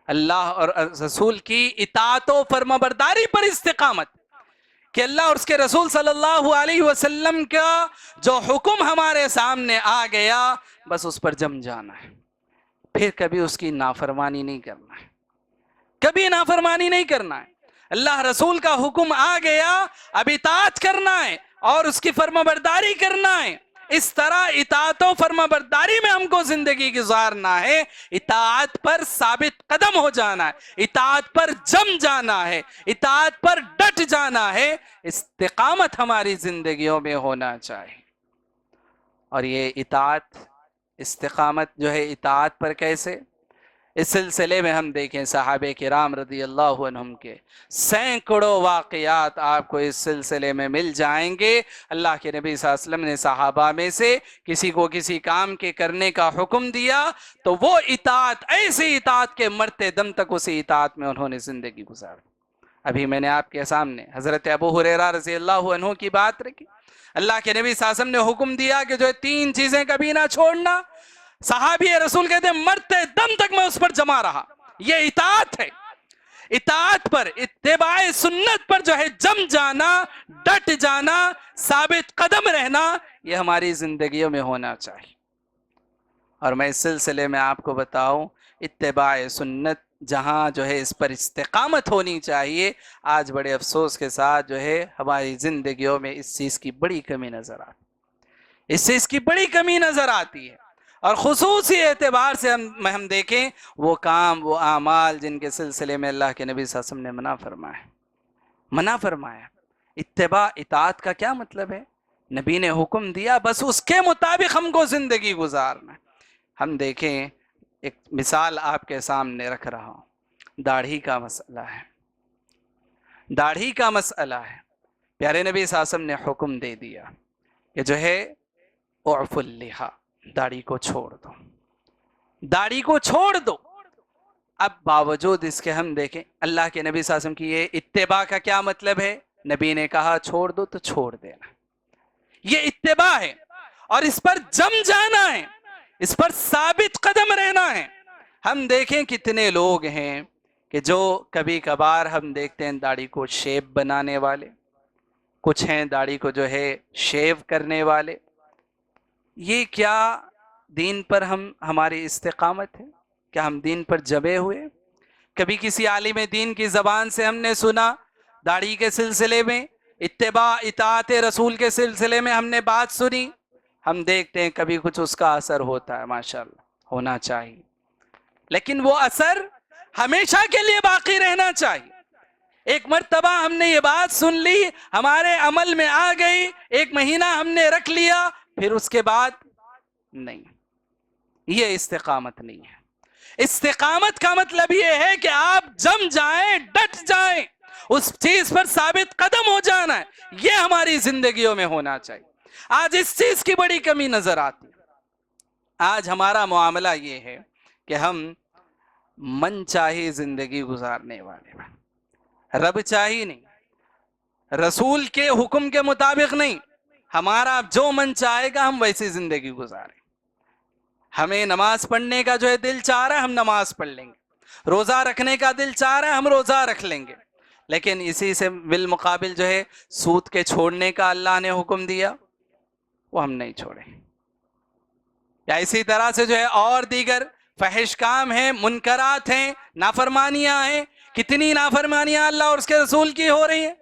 اللہ اور رسول کی اطاعت و فرمانبرداری پر استقامت. کہ اللہ اور اس کے رسول صلی اللہ علیہ وسلم کا جو حکم ہمارے سامنے آ گیا بس اس پر جم جانا ہے، پھر کبھی اس کی نافرمانی نہیں کرنا ہے، کبھی نافرمانی نہیں کرنا ہے. اللہ رسول کا حکم آ گیا، اب اطاعت کرنا ہے اور اس کی فرمانبرداری کرنا ہے. اس طرح اطاعت و فرمانبرداری میں ہم کو زندگی گزارنا ہے. اطاعت پر ثابت قدم ہو جانا ہے، اطاعت پر جم جانا ہے، اطاعت پر ڈٹ جانا ہے. استقامت ہماری زندگیوں میں ہونا چاہیے. اور یہ اطاعت، استقامت جو ہے اطاعت پر کیسے، اس سلسلے میں ہم دیکھیں صحابہ کرام رضی اللہ عنہم کے سینکڑوں واقعات آپ کو اس سلسلے میں مل جائیں گے. اللہ کے نبی صلی اللہ علیہ وسلم نے صحابہ میں سے کسی کو کسی کام کے کرنے کا حکم دیا تو وہ اطاعت، ایسی اطاعت کے مرتے دم تک اسی اطاعت میں انہوں نے زندگی گزاری. ابھی میں نے آپ کے سامنے حضرت ابو ہریرہ رضی اللہ عنہ کی بات رکھی. اللہ کے نبی صلی اللہ علیہ وسلم نے حکم دیا کہ جو 3 چیزیں کبھی نہ چھوڑنا. صحابی رسول کہتے ہیں مرتے دم تک میں اس پر جمع رہا. یہ اطاعت ہے. اطاعت پر، اتباع سنت پر جو ہے جم جانا، ڈٹ جانا، ثابت قدم رہنا، یہ ہماری زندگیوں میں ہونا چاہیے. اور میں اس سلسلے میں آپ کو بتاؤں اتباع سنت جہاں جو ہے اس پر استقامت ہونی چاہیے، آج بڑے افسوس کے ساتھ جو ہے ہماری زندگیوں میں اس چیز کی بڑی کمی نظر آتی، اس چیز کی بڑی کمی نظر آتی ہے. اور خصوصی اعتبار سے ہم دیکھیں وہ کام، وہ اعمال جن کے سلسلے میں اللہ کے نبی صلی اللہ علیہ وسلم نے منع فرمایا. اتباع، اطاعت کا کیا مطلب ہے؟ نبی نے حکم دیا بس اس کے مطابق ہم کو زندگی گزارنا. ہم دیکھیں ایک مثال آپ کے سامنے رکھ رہا ہوں، داڑھی کا مسئلہ ہے. داڑھی کا مسئلہ ہے. پیارے نبی صلی اللہ علیہ وسلم نے حکم دے دیا کہ جو ہے اعف اللحیٰ، داڑھی کو چھوڑ دو، داڑھی کو چھوڑ دو. اب باوجود اس کے ہم دیکھیں اللہ کے نبی صلی اللہ علیہ وسلم کی یہ اتباع کا کیا مطلب ہے؟ نبی نے کہا چھوڑ دو تو چھوڑ دینا، یہ اتباع ہے. اور اس پر جم جانا ہے، اس پر ثابت قدم رہنا ہے. ہم دیکھیں کتنے لوگ ہیں کہ جو کبھی کبھار ہم دیکھتے ہیں داڑھی کو شیپ بنانے والے، کچھ ہیں داڑھی کو جو ہے شیو کرنے والے، یہ کیا دین پر ہماری استقامت ہے؟ کیا ہم دین پر جمے ہوئے؟ کبھی کسی عالم دین کی زبان سے ہم نے سنا داڑھی کے سلسلے میں، اتباع اطاعت رسول کے سلسلے میں ہم نے بات سنی، ہم دیکھتے ہیں کبھی کچھ اس کا اثر ہوتا ہے، ماشاءاللہ ہونا چاہیے، لیکن وہ اثر ہمیشہ کے لیے باقی رہنا چاہیے۔ ایک مرتبہ ہم نے یہ بات سن لی، ہمارے عمل میں آ گئی، ایک مہینہ ہم نے رکھ لیا، پھر اس کے بعد نہیں، یہ استقامت نہیں ہے۔ استقامت کا مطلب یہ ہے کہ آپ جم جائیں، ڈٹ جائیں، اس چیز پر ثابت قدم ہو جانا ہے، یہ ہماری زندگیوں میں ہونا چاہیے۔ آج اس چیز کی بڑی کمی نظر آتی ہے۔ آج ہمارا معاملہ یہ ہے کہ ہم من چاہی زندگی گزارنے والے ہیں، رب چاہی نہیں، رسول کے حکم کے مطابق نہیں، ہمارا جو من چاہے گا ہم ویسی زندگی گزاریں۔ ہمیں نماز پڑھنے کا جو ہے دل چاہ رہا ہے ہم نماز پڑھ لیں گے، روزہ رکھنے کا دل چاہ رہا ہے ہم روزہ رکھ لیں گے، لیکن اسی سے بالمقابل جو ہے سود کے چھوڑنے کا اللہ نے حکم دیا وہ ہم نہیں چھوڑیں، یا اسی طرح سے جو ہے اور دیگر فحش کام ہیں، منکرات ہیں، نافرمانیاں ہیں، کتنی نافرمانیاں اللہ اور اس کے رسول کی ہو رہی ہیں۔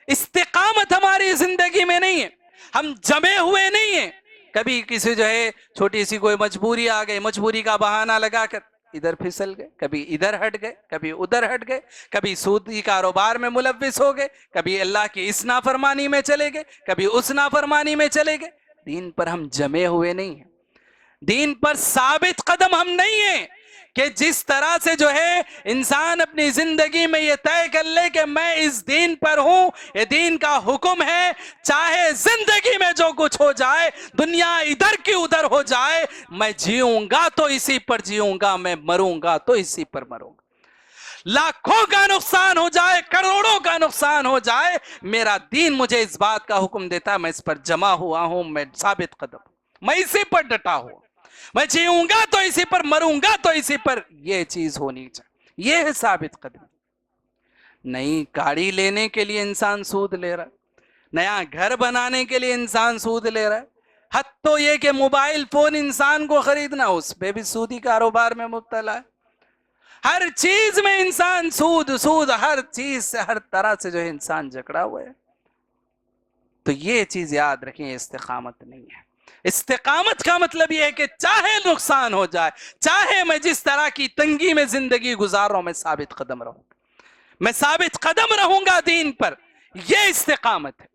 استقامت ہماری زندگی میں نہیں ہے، ہم جمے ہوئے نہیں ہیں۔ کبھی کسی جو ہے چھوٹی سی کوئی مجبوری آ گئی، مجبوری کا بہانہ لگا کر ادھر پھسل گئے، کبھی ادھر ہٹ گئے، کبھی ادھر ہٹ گئے، کبھی سودی کاروبار میں ملوث ہو گئے، کبھی اللہ کی اس نافرمانی میں چلے گئے، کبھی اس نافرمانی میں چلے گئے۔ دین پر ہم جمے ہوئے نہیں ہیں، دین پر ثابت قدم ہم نہیں ہیں کہ جس طرح سے جو ہے انسان اپنی زندگی میں یہ طے کر لے کہ میں اس دین پر ہوں، یہ دین کا حکم ہے، چاہے زندگی میں جو کچھ ہو جائے، دنیا ادھر کی ادھر ہو جائے، میں جیوں گا تو اسی پر جیوں گا، میں مروں گا تو اسی پر مروں گا، لاکھوں کا نقصان ہو جائے، کروڑوں کا نقصان ہو جائے، میرا دین مجھے اس بات کا حکم دیتا ہے میں اس پر جمع ہوا ہوں، میں ثابت قدم ہوں، میں اسی پر ڈٹا ہوں، میں جیوں گا تو اسی پر، مروں گا تو اسی پر، یہ چیز ہونی چاہیے، یہ ہے ثابت قدم۔ نئی گاڑی لینے کے لیے انسان سود لے رہا ہے، نیا گھر بنانے کے لیے انسان سود لے رہا ہے، حد تو یہ کہ موبائل فون انسان کو خریدنا اس پہ بھی سودی کاروبار میں مبتلا ہے۔ ہر چیز میں انسان سود سود، ہر چیز سے ہر طرح سے جو ہے انسان جکڑا ہوا ہے۔ تو یہ چیز یاد رکھیں، استقامت نہیں ہے۔ استقامت کا مطلب یہ ہے کہ چاہے نقصان ہو جائے، چاہے میں جس طرح کی تنگی میں زندگی گزار رہا ہوں، میں ثابت قدم رہوں گا، میں ثابت قدم رہوں گا دین پر، یہ استقامت ہے۔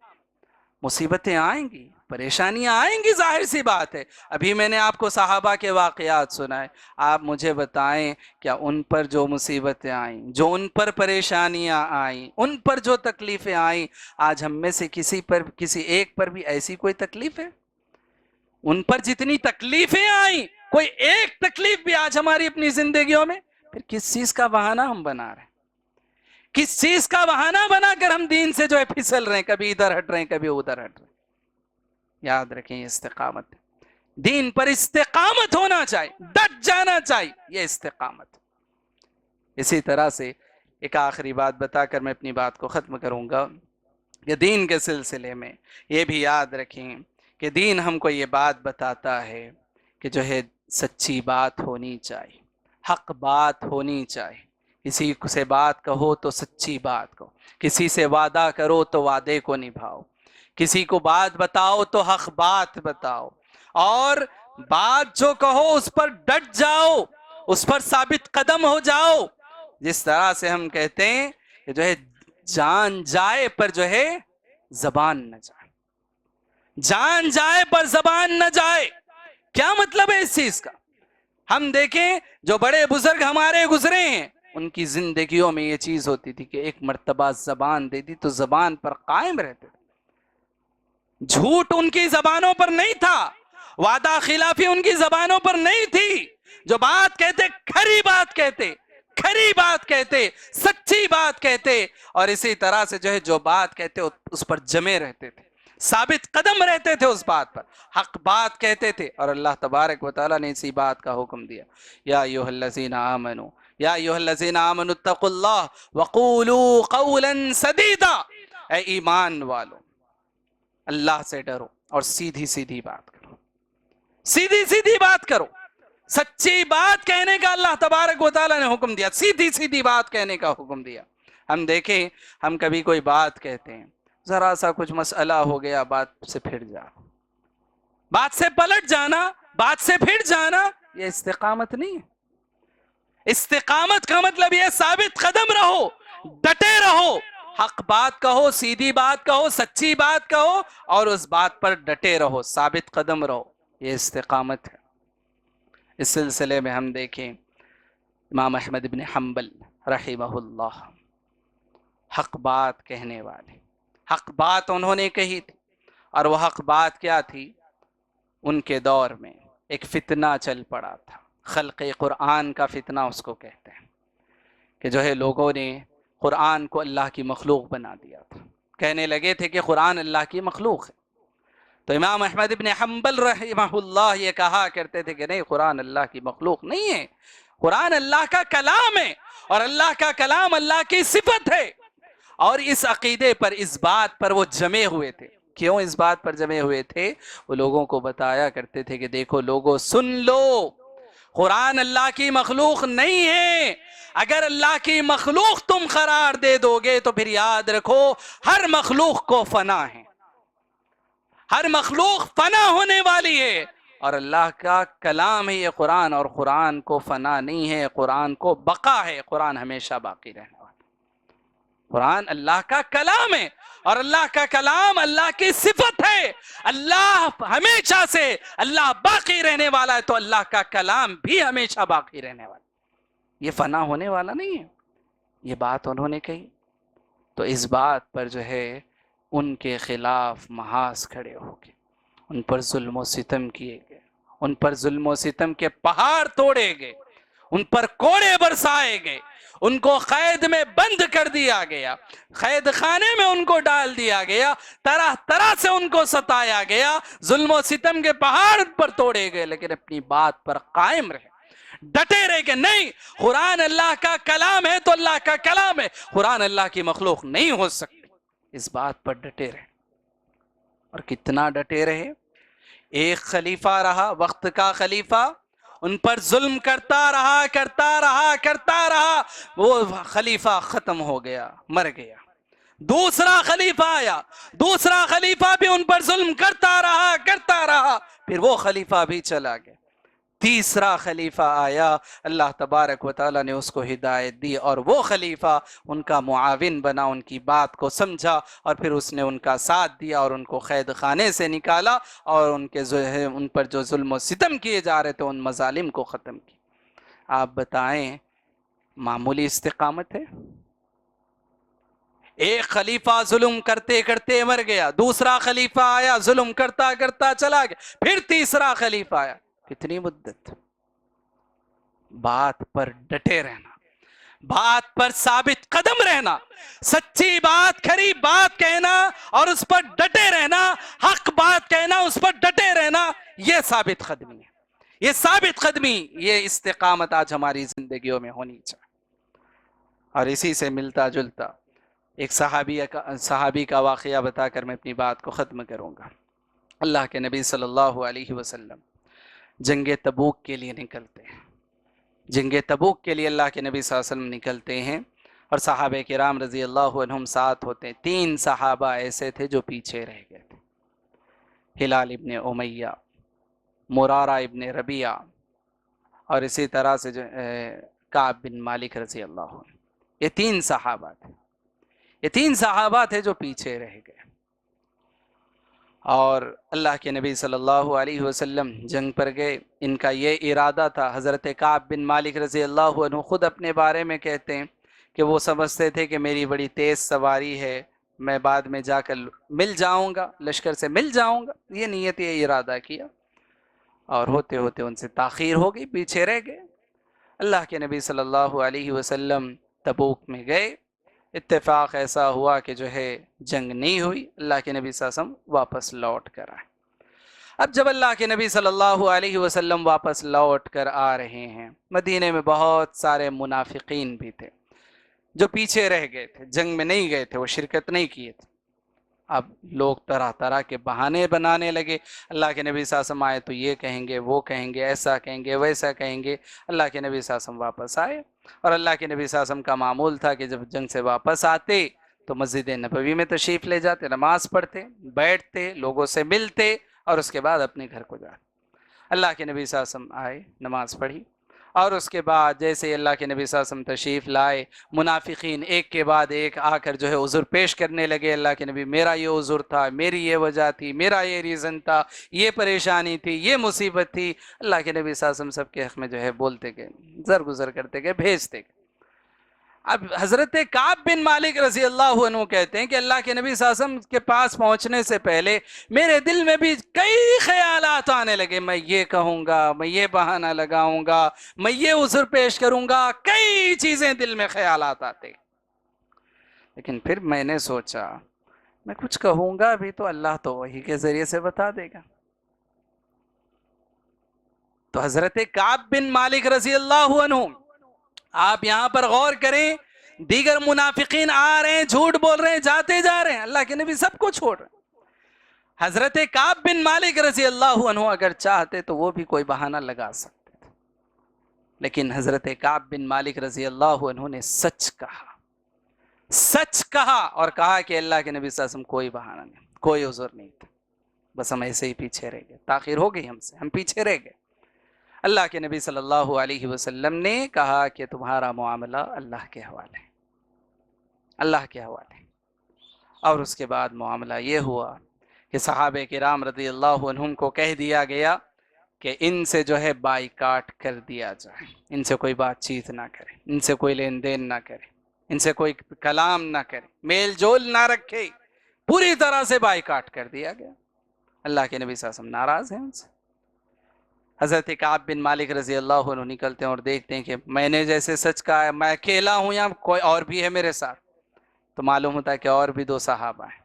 مصیبتیں آئیں گی، پریشانیاں آئیں گی، ظاہر سی بات ہے۔ ابھی میں نے آپ کو صحابہ کے واقعات سنائے، آپ مجھے بتائیں کیا ان پر جو مصیبتیں آئیں، جو ان پر پریشانیاں آئیں، ان پر جو تکلیفیں آئیں، آج ہم میں سے کسی ایک پر بھی ایسی کوئی تکلیف ہے؟ ان پر جتنی تکلیفیں آئیں، کوئی ایک تکلیف بھی آج ہماری اپنی زندگیوں میں؟ پھر کس چیز کا بہانہ ہم بنا رہے ہیں؟ کس چیز کا بہانہ بنا کر ہم دین سے جو ہے پھسل رہے ہیں، کبھی ادھر ہٹ رہے ہیں، کبھی ادھر ہٹ رہے ہیں؟ یاد رکھیں یہ استقامت، دین پر استقامت ہونا چاہیے، ڈٹ جانا چاہیے، یہ استقامت۔ اسی طرح سے ایک آخری بات بتا کر میں اپنی بات کو ختم کروں گا کہ دین کے سلسلے میں یہ بھی یاد رکھیں کہ دین ہم کو یہ بات بتاتا ہے کہ جو ہے سچی بات ہونی چاہیے، حق بات ہونی چاہیے، کسی سے بات کہو تو سچی بات کہو، کسی سے وعدہ کرو تو وعدے کو نبھاؤ، کسی کو بات بتاؤ تو حق بات بتاؤ، اور بات جو کہو اس پر ڈٹ جاؤ، اس پر ثابت قدم ہو جاؤ۔ جس طرح سے ہم کہتے ہیں کہ جو ہے جان جائے پر جو ہے زبان نہ جائے، جان جائے پر زبان نہ جائے۔ کیا مطلب ہے اس چیز کا؟ ہم دیکھیں جو بڑے بزرگ ہمارے گزرے ہیں، ان کی زندگیوں میں یہ چیز ہوتی تھی کہ ایک مرتبہ زبان دے دی تو زبان پر قائم رہتے تھے، جھوٹ ان کی زبانوں پر نہیں تھا، وعدہ خلافی ان کی زبانوں پر نہیں تھی، جو بات کہتے کھری بات کہتے، کھری بات کہتے، سچی بات کہتے، اور اسی طرح سے جو ہے جو بات کہتے اس پر جمے رہتے تھے، ثابت قدم رہتے تھے اس بات پر، حق بات کہتے تھے۔ اور اللہ تبارک و تعالیٰ نے اسی بات کا حکم دیا، یا ایھا الذین آمنوا یا ایھا الذین آمنوا اتقوا اللہ وقولوا قولا سدیدا، اے ایمان والو اللہ سے ڈرو اور سیدھی سیدھی بات کرو، سیدھی سیدھی بات کرو، سچی بات کہنے کا اللہ تبارک و تعالیٰ نے حکم دیا، سیدھی سیدھی بات کہنے کا حکم دیا۔ ہم دیکھیں، ہم کبھی کوئی بات کہتے ہیں، ذرا سا کچھ مسئلہ ہو گیا، بات سے پھر جا، بات سے پلٹ جانا، بات سے پھر جانا، یہ استقامت نہیں ہے۔ استقامت کا مطلب یہ ثابت قدم رہو، ڈٹے رہو، حق بات کہو، سیدھی بات کہو، سچی بات کہو، اور اس بات پر ڈٹے رہو، ثابت قدم رہو، یہ استقامت ہے۔ اس سلسلے میں ہم دیکھیں امام احمد بن حنبل رحمہ اللہ، حق بات کہنے والے، حق بات انہوں نے کہی تھی، اور وہ حق بات کیا تھی؟ ان کے دور میں ایک فتنہ چل پڑا تھا، خلق قرآن کا فتنہ اس کو کہتے ہیں، کہ جو ہے لوگوں نے قرآن کو اللہ کی مخلوق بنا دیا تھا، کہنے لگے تھے کہ قرآن اللہ کی مخلوق ہے۔ تو امام احمد بن حنبل رحمہ اللہ یہ کہا کرتے تھے کہ نہیں، قرآن اللہ کی مخلوق نہیں ہے، قرآن اللہ کا کلام ہے، اور اللہ کا کلام اللہ کی صفت ہے۔ اور اس عقیدے پر، اس بات پر وہ جمے ہوئے تھے۔ کیوں اس بات پر جمے ہوئے تھے؟ وہ لوگوں کو بتایا کرتے تھے کہ دیکھو لوگوں، سن لو، قرآن اللہ کی مخلوق نہیں ہے۔ اگر اللہ کی مخلوق تم قرار دے دو گے تو پھر یاد رکھو ہر مخلوق کو فنا ہے، ہر مخلوق فنا ہونے والی ہے، اور اللہ کا کلام ہے یہ قرآن، اور قرآن کو فنا نہیں ہے، قرآن کو بقا ہے، قرآن ہمیشہ باقی رہنے والا۔ قرآن اللہ کا کلام ہے، اور اللہ کا کلام اللہ کی صفت ہے، اللہ ہمیشہ سے، اللہ باقی رہنے والا ہے، تو اللہ کا کلام بھی ہمیشہ باقی رہنے والا، یہ فنا ہونے والا نہیں ہے۔ یہ بات انہوں نے کہی، تو اس بات پر جو ہے ان کے خلاف محاذ کھڑے ہو گئے، ان پر ظلم و ستم کیے گئے، ان پر ظلم و ستم کے پہاڑ توڑے گئے، ان پر کوڑے برسائے گئے، ان کو قید میں بند کر دیا گیا، قید خانے میں ان کو ڈال دیا گیا، طرح طرح سے ان کو ستایا گیا، ظلم و ستم کے پہاڑ پر توڑے گئے، لیکن اپنی بات پر قائم رہے، ڈٹے رہے کہ نہیں، قرآن اللہ کا کلام ہے تو اللہ کا کلام ہے، قرآن اللہ کی مخلوق نہیں ہو سکتی، اس بات پر ڈٹے رہے۔ اور کتنا ڈٹے رہے؟ ایک خلیفہ رہا، وقت کا خلیفہ، ان پر ظلم کرتا رہا کرتا رہا کرتا رہا، وہ خلیفہ ختم ہو گیا، مر گیا۔ دوسرا خلیفہ آیا، دوسرا خلیفہ بھی ان پر ظلم کرتا رہا، پھر وہ خلیفہ بھی چلا گیا۔ تیسرا خلیفہ آیا، اللہ تبارک و تعالیٰ نے اس کو ہدایت دی، اور وہ خلیفہ ان کا معاون بنا، ان کی بات کو سمجھا، اور پھر اس نے ان کا ساتھ دیا اور ان کو قید خانے سے نکالا، اور ان پر جو ظلم و ستم کیے جا رہے تھے ان مظالم کو ختم کیا۔ آپ بتائیں معمولی استقامت ہے؟ ایک خلیفہ ظلم کرتے کرتے مر گیا، دوسرا خلیفہ آیا، ظلم کرتا کرتا چلا گیا، پھر تیسرا خلیفہ آیا، کتنی مدت؟ بات پر ڈٹے رہنا، بات پر ثابت قدم رہنا، سچی بات، کھری بات کہنا اور اس پر ڈٹے رہنا، حق بات کہنا، اس پر ڈٹے رہنا، یہ ثابت قدمی ہے، یہ ثابت قدمی، یہ استقامت آج ہماری زندگیوں میں ہونی چاہیے۔ اور اسی سے ملتا جلتا ایک صحابی کا واقعہ بتا کر میں اپنی بات کو ختم کروں گا۔ اللہ کے نبی صلی اللہ علیہ وسلم جنگ تبوک کے لیے نکلتے ہیں، جنگ تبوک کے لیے اللہ کے نبی صلی اللہ علیہ وسلم نکلتے ہیں، اور صحابہ کرام رضی اللہ عنہم ساتھ ہوتے ہیں۔ 3 صحابہ ایسے تھے جو پیچھے رہ گئے تھے، ہلال ابن امیہ، مرارہ ابن ربیعہ، اور اسی طرح سے کعب بن مالک رضی اللہ عنہ۔ یہ 3 صحابہ تھے، یہ 3 صحابہ تھے جو پیچھے رہ گئے، اور اللہ کے نبی صلی اللہ علیہ وسلم جنگ پر گئے۔ ان کا یہ ارادہ تھا، حضرت کعب بن مالک رضی اللہ عنہ خود اپنے بارے میں کہتے ہیں کہ وہ سمجھتے تھے کہ میری بڑی تیز سواری ہے، میں بعد میں جا کر مل جاؤں گا، لشکر سے مل جاؤں گا، یہ نیت، یہ ارادہ کیا، اور ہوتے ہوتے ان سے تاخیر ہو گئی، پیچھے رہ گئے۔ اللہ کے نبی صلی اللہ علیہ وسلم تبوک میں گئے، اتفاق ایسا ہوا کہ جو ہے جنگ نہیں ہوئی، اللہ کے نبی صلی اللہ علیہ وسلم واپس لوٹ کر آئے۔ اب جب اللہ کے نبی صلی اللہ علیہ وسلم واپس لوٹ کر آ رہے ہیں، مدینے میں بہت سارے منافقین بھی تھے جو پیچھے رہ گئے تھے، جنگ میں نہیں گئے تھے، وہ شرکت نہیں کیے تھے۔ اب لوگ طرح طرح کے بہانے بنانے لگے، اللہ کے نبی صلی اللہ علیہ وسلم آئے تو یہ کہیں گے، وہ کہیں گے، ایسا کہیں گے، ویسا کہیں گے۔ اللہ کے نبی صلی اللہ علیہ وسلم واپس آئے، اور اللہ کے نبی صلی اللہ علیہ وسلم کا معمول تھا کہ جب جنگ سے واپس آتے تو مسجد نبوی میں تشریف لے جاتے، نماز پڑھتے، بیٹھتے، لوگوں سے ملتے، اور اس کے بعد اپنے گھر کو جاتے۔ اللہ کے نبی صلی اللہ علیہ وسلم آئے، نماز پڑھی، اور اس کے بعد جیسے ہی اللہ کے نبی صلی اللہ علیہ وسلم تشریف لائے، منافقین ایک کے بعد ایک آ کر جو ہے عذر پیش کرنے لگے۔ اللہ کے نبی، میرا یہ عذر تھا، میری یہ وجہ تھی، میرا یہ ریزن تھا، یہ پریشانی تھی، یہ مصیبت تھی۔ اللہ کے نبی صلی اللہ علیہ وسلم سب کے حق میں جو ہے بولتے گئے، زرگزر کرتے گئے، بھیجتے گئے۔ اب حضرت کعب بن مالک رضی اللہ عنہ کہتے ہیں کہ اللہ کے نبی صلی اللہ علیہ وسلم کے پاس پہنچنے سے پہلے میرے دل میں بھی کئی خیالات آنے لگے، میں یہ کہوں گا، میں یہ بہانہ لگاؤں گا، میں یہ عذر پیش کروں گا، کئی چیزیں دل میں خیالات آتے، لیکن پھر میں نے سوچا میں کچھ کہوں گا بھی تو اللہ تو وحی کے ذریعے سے بتا دے گا۔ تو حضرت کعب بن مالک رضی اللہ عنہ، آپ یہاں پر غور کریں، دیگر منافقین آ رہے ہیں، جھوٹ بول رہے ہیں، جاتے جا رہے ہیں، اللہ کے نبی سب کو چھوڑ رہے ہیں۔ حضرت کعب بن مالک رضی اللہ عنہ اگر چاہتے تو وہ بھی کوئی بہانہ لگا سکتے تھے، لیکن حضرت کعب بن مالک رضی اللہ عنہ نے سچ کہا اور کہا کہ اللہ کے نبی صلی اللہ علیہ وسلم کوئی بہانہ نہیں، کوئی عذر نہیں تھا، بس ہم ایسے ہی پیچھے رہ گئے، تاخیر ہو گئی ہم سے، ہم پیچھے رہ گئے۔ اللہ کے نبی صلی اللہ علیہ وسلم نے کہا کہ تمہارا معاملہ اللہ کے حوالے، اللہ کے حوالے۔ اور اس کے بعد معاملہ یہ ہوا کہ صحابہ کرام رضی اللہ عنہم کو کہہ دیا گیا کہ ان سے جو ہے بائیکاٹ کر دیا جائے، ان سے کوئی بات چیت نہ کرے، ان سے کوئی لین دین نہ کرے، ان سے کوئی کلام نہ کرے، میل جول نہ رکھے، پوری طرح سے بائیکاٹ کر دیا گیا۔ اللہ کے نبی صلی اللہ علیہ وسلم ناراض ہیں ان سے۔ حضرت کعب بن مالک رضی اللہ عنہ نکلتے ہیں اور دیکھتے ہیں کہ میں نے جیسے سچ کہا ہے، میں اکیلا ہوں یا کوئی اور بھی ہے میرے ساتھ؟ تو معلوم ہوتا ہے کہ اور بھی دو صحابہ ہیں،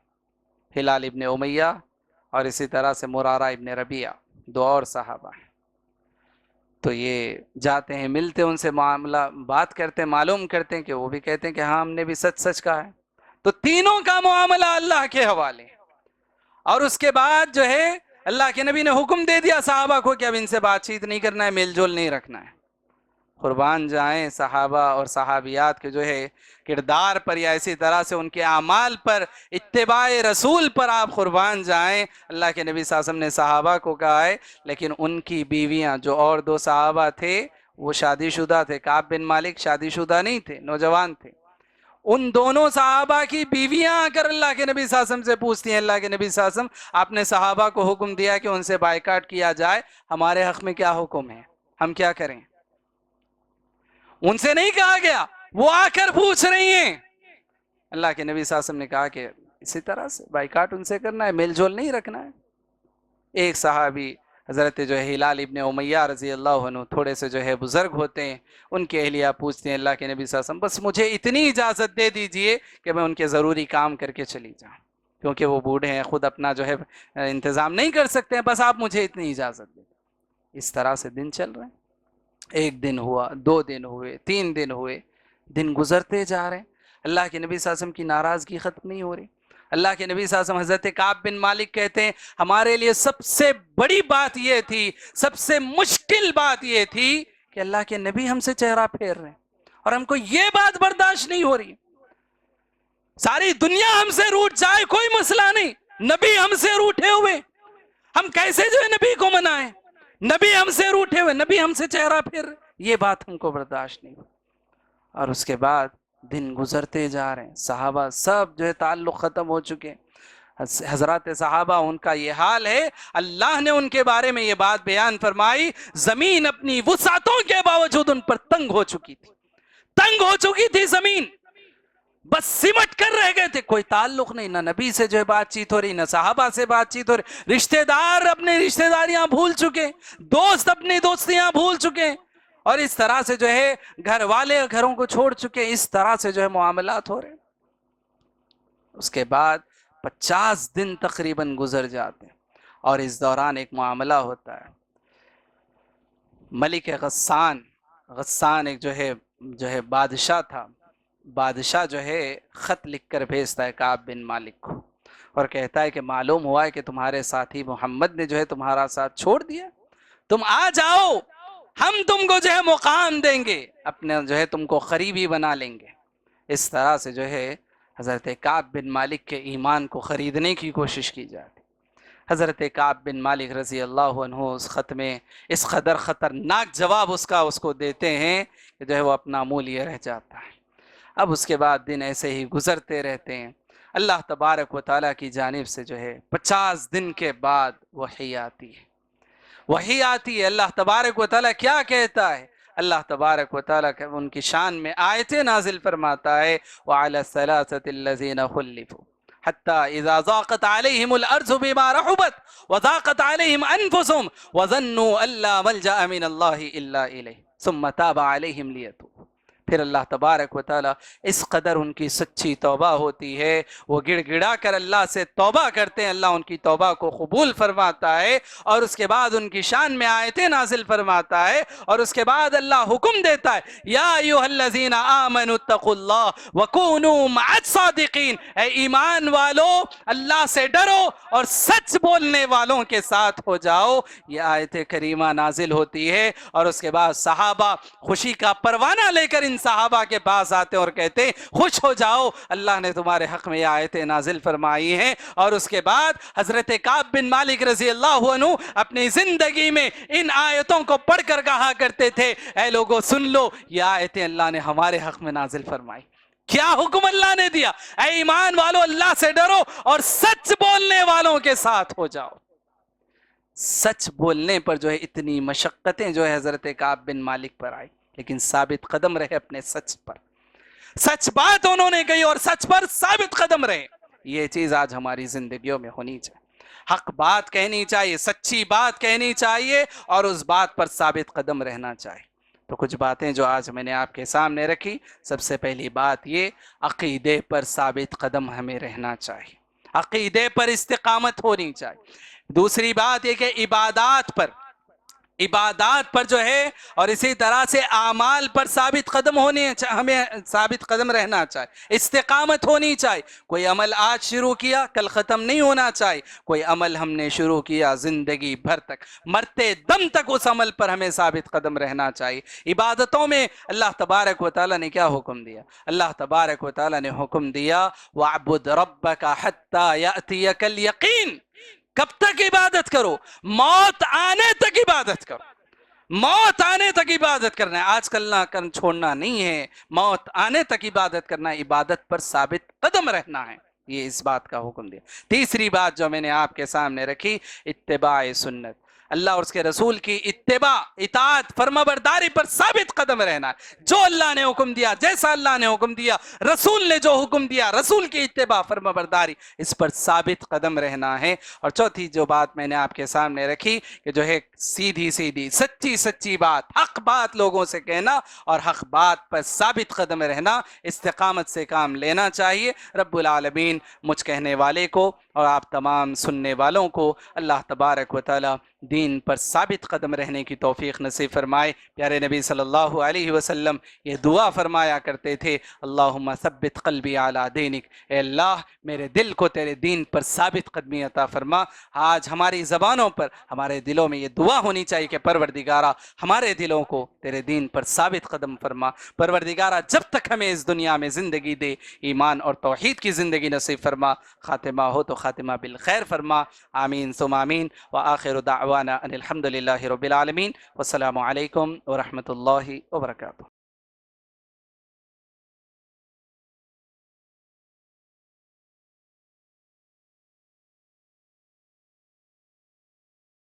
ہلال ابن امیہ اور اسی طرح سے مرارہ ابن ربیعہ، دو اور صحابہ ہیں۔ تو یہ جاتے ہیں، ملتے ان سے، معاملہ بات کرتے ہیں، معلوم کرتے ہیں کہ وہ بھی کہتے ہیں کہ ہاں ہم نے بھی سچ کہا ہے۔ تو تینوں کا معاملہ اللہ کے حوالے۔ اور اس کے بعد جو ہے اللہ کے نبی نے حکم دے دیا صحابہ کو کہ اب ان سے بات چیت نہیں کرنا ہے، میل جول نہیں رکھنا ہے۔ قربان جائیں صحابہ اور صحابیات کے جو ہے کردار پر یا اسی طرح سے ان کے اعمال پر، اتباع رسول پر آپ قربان جائیں۔ اللہ کے نبی صلی اللہ علیہ وسلم نے صحابہ کو کہا ہے، لیکن ان کی بیویاں جو اور دو صحابہ تھے وہ شادی شدہ تھے، کعب بن مالک شادی شدہ نہیں تھے، نوجوان تھے۔ ان دونوں صحابہ کی بیویاں آ کر اللہ کے نبی صلی اللہ علیہ وسلم سے پوچھتی ہیں، اللہ کے نبی صلی اللہ علیہ وسلم آپ نے صحابہ کو حکم دیا کہ ان سے بائیکاٹ کیا جائے، ہمارے حق میں کیا حکم ہے، ہم کیا کریں؟ ان سے نہیں کہا گیا، وہ آ کر پوچھ رہی ہیں۔ اللہ کے نبی صلی اللہ علیہ وسلم نے کہا کہ اسی طرح سے بائیکاٹ ان سے کرنا ہے، میل جول نہیں رکھنا ہے۔ ایک صحابی حضرت جو ہے ہلال ابن امیہ رضی اللہ عنہ، تھوڑے سے جو ہے بزرگ ہوتے ہیں، ان کے اہلیہ پوچھتے ہیں اللہ کے نبی صلی اللہ علیہ وسلم بس مجھے اتنی اجازت دے دیجئے کہ میں ان کے ضروری کام کر کے چلی جاؤں، کیونکہ وہ بوڑھے ہیں، خود اپنا جو ہے انتظام نہیں کر سکتے ہیں، بس آپ مجھے اتنی اجازت دیں۔ اس طرح سے دن چل رہے ہیں، ایک دن ہوا، 2 دن ہوئے، 3 دن ہوئے، دن گزرتے جا رہے ہیں، اللہ کے نبی صلی اللہ علیہ وسلم کی ناراضگی ختم نہیں ہو رہی۔ اللہ کے نبی صلی اللہ علیہ وسلم، حضرت کعب بن مالک کہتے ہیں ہمارے لیے سب سے بڑی بات یہ تھی، سب سے مشکل بات یہ تھی کہ اللہ کے نبی ہم سے چہرہ پھیر رہے ہیں اور ہم کو یہ بات برداشت نہیں ہو رہی۔ ساری دنیا ہم سے روٹ جائے کوئی مسئلہ نہیں، نبی ہم سے روٹے ہوئے، ہم کیسے جو ہے نبی کو منائیں؟ نبی ہم سے روٹے ہوئے، نبی ہم سے چہرہ پھیر رہے، یہ بات ہم کو برداشت نہیں ہو۔ اور اس کے بعد دن گزرتے جا رہے ہیں، صحابہ سب جو ہے تعلق ختم ہو چکے ہیں، حضرات صحابہ ان کا یہ حال ہے۔ اللہ نے ان کے بارے میں یہ بات بیان فرمائی، زمین اپنی وسعتوں کے باوجود ان پر تنگ ہو چکی تھی، تنگ ہو چکی تھی زمین، بس سمٹ کر رہ گئے تھے، کوئی تعلق نہیں، نہ نبی سے جو ہے بات چیت ہو رہی، نہ صحابہ سے بات چیت ہو رہی، رشتہ دار اپنے رشتہ داریاں بھول چکے، دوست اپنی دوستیاں بھول چکے، اور اس طرح سے جو ہے گھر والے گھروں کو چھوڑ چکے، اس طرح سے جو ہے معاملات ہو رہے۔ اس کے بعد 50 دن تقریباً گزر جاتے ہیں۔ اور اس دوران ایک معاملہ ہوتا ہے. ملک غسان ایک جو ہے بادشاہ تھا. بادشاہ جو ہے خط لکھ کر بھیجتا ہے کعب بن مالک کو اور کہتا ہے کہ معلوم ہوا ہے کہ تمہارے ساتھی محمد نے جو ہے تمہارا ساتھ چھوڑ دیا, تم آ جاؤ, ہم تم کو جو ہے مقام دیں گے, اپنے جو ہے تم کو قریبی بنا لیں گے. اس طرح سے جو ہے حضرت کعب بن مالک کے ایمان کو خریدنے کی کوشش کی جاتی. حضرت کعب بن مالک رضی اللہ عنہ اس خط میں اس قدر خطرناک جواب اس کو دیتے ہیں کہ جو ہے وہ اپنا منہ لیے رہ جاتا ہے. اب اس کے بعد دن ایسے ہی گزرتے رہتے ہیں. اللہ تبارک و تعالیٰ کی جانب سے جو ہے 50 دن کے بعد وحی آتی ہے. وحی آتی ہے, اللہ تبارک و تعالیٰ کیا کہتا ہے؟ اللہ تبارک و تعالیٰ ان کی شان میں آیتیں نازل فرماتا ہے, وَعَلَى الثَّلَاثَةِ الَّذِينَ خُلِّفُوا حَتَّى إِذَا ضَاقَتْ عَلَيْهِمُ الْأَرْضُ بِمَا رَحُبَتْ وَضَاقَتْ عَلَيْهِمْ أَنفُسُهُمْ وَظَنُّوا أَن لَّا مَلْجَأَ مِنَ اللَّهِ إِلَّا إِلَيْهِ ثُمَّ تَابَ عَلَيْهِمْ لِيَتُوبُوا. پھر اللہ تبارک و تعالیٰ اس قدر ان کی سچی توبہ ہوتی ہے, وہ گڑ گڑا کر اللہ سے توبہ کرتے ہیں, اللہ ان کی توبہ کو قبول فرماتا ہے اور اس کے بعد ان کی شان میں آیتیں نازل فرماتا ہے اور اس کے بعد اللہ حکم دیتا ہے, یا ایھا الذین آمنوا اتقوا اللہ وکونوا مع الصادقین, اے ایمان والو اللہ سے ڈرو اور سچ بولنے والوں کے ساتھ ہو جاؤ. یہ آیت کریمہ نازل ہوتی ہے اور اس کے بعد صحابہ خوشی کا پروانہ لے کر ان صحابہ کے پاس آتے اور کہتے ہیں خوش ہو جاؤ, اللہ نے تمہارے حق میں یہ آیتیں نازل فرمائی ہیں. اور اس کے بعد حضرت کعب بن مالک رضی اللہ عنہ اپنی زندگی میں ان آیتوں کو پڑھ کر کہا کرتے تھے, اے لوگوں سن لو, یہ آیتیں اللہ نے ہمارے حق میں نازل فرمائی. کیا حکم اللہ نے دیا؟ اے ایمان والو اللہ سے ڈرو اور سچ بولنے والوں کے ساتھ ہو جاؤ. سچ بولنے پر جو ہے اتنی مشقتیں جو ہے حضرت کعب بن مالک پر آئی, لیکن ثابت قدم رہے اپنے سچ پر. سچ بات انہوں نے کہی اور سچ پر ثابت قدم رہے. یہ چیز آج ہماری زندگیوں میں ہونی چاہیے. حق بات کہنی چاہیے, سچی بات کہنی چاہیے اور اس بات پر ثابت قدم رہنا چاہیے. تو کچھ باتیں جو آج میں نے آپ کے سامنے رکھی, سب سے پہلی بات یہ عقیدے پر ثابت قدم ہمیں رہنا چاہیے, عقیدے پر استقامت ہونی چاہیے. دوسری بات یہ کہ عبادات پر جو ہے اور اسی طرح سے اعمال پر ثابت قدم ہمیں ثابت قدم رہنا چاہیے, استقامت ہونی چاہیے. کوئی عمل آج شروع کیا کل ختم نہیں ہونا چاہیے. کوئی عمل ہم نے شروع کیا زندگی بھر تک, مرتے دم تک اس عمل پر ہمیں ثابت قدم رہنا چاہیے. عبادتوں میں اللہ تبارک و تعالیٰ نے کیا حکم دیا؟ اللہ تبارک و تعالیٰ نے حکم دیا وَاعْبُدْ رَبَّكَ حَتَّى يَأْتِيَكَ الْيَقِينُ. کب تک عبادت کرو؟ موت آنے تک عبادت کرو. موت آنے تک عبادت کرنا ہے, آج کل نہ چھوڑنا نہیں ہے, موت آنے تک عبادت کرنا ہے, عبادت پر ثابت قدم رہنا ہے. یہ اس بات کا حکم دیا. تیسری بات جو میں نے آپ کے سامنے رکھی, اتباع سنت, اللہ اور اس کے رسول کی اتباع, اطاعت, فرمانبرداری پر ثابت قدم رہنا ہے. جو اللہ نے حکم دیا, جیسا اللہ نے حکم دیا, رسول نے جو حکم دیا, رسول کی اتباع فرمانبرداری, اس پر ثابت قدم رہنا ہے. اور چوتھی جو بات میں نے آپ کے سامنے رکھی کہ جو ہے سیدھی سچی بات, حق بات لوگوں سے کہنا اور حق بات پر ثابت قدم رہنا, استقامت سے کام لینا چاہیے. رب العالمین مجھ کہنے والے کو اور آپ تمام سننے والوں کو اللہ تبارک و تعالی دین پر ثابت قدم رہنے کی توفیق نصیب فرمائے. پیارے نبی صلی اللہ علیہ وسلم یہ دعا فرمایا کرتے تھے, اللہم ثبت قلبی علی دینک, اے اللہ میرے دل کو تیرے دین پر ثابت قدمی عطا فرما. آج ہماری زبانوں پر, ہمارے دلوں میں یہ دعا ہونی چاہیے کہ پروردگارہ ہمارے دلوں کو تیرے دین پر ثابت قدم فرما. پروردگارہ جب تک ہمیں اس دنیا میں زندگی دے, ایمان اور توحید کی زندگی نصیب فرما. خاتمہ ہو تو خاتمہ بالخیر فرما. آمین ثم آمین. وآخر دعوانا ان الحمد للہ رب العالمین. والسلام علیکم ورحمۃ اللہ وبرکاتہ.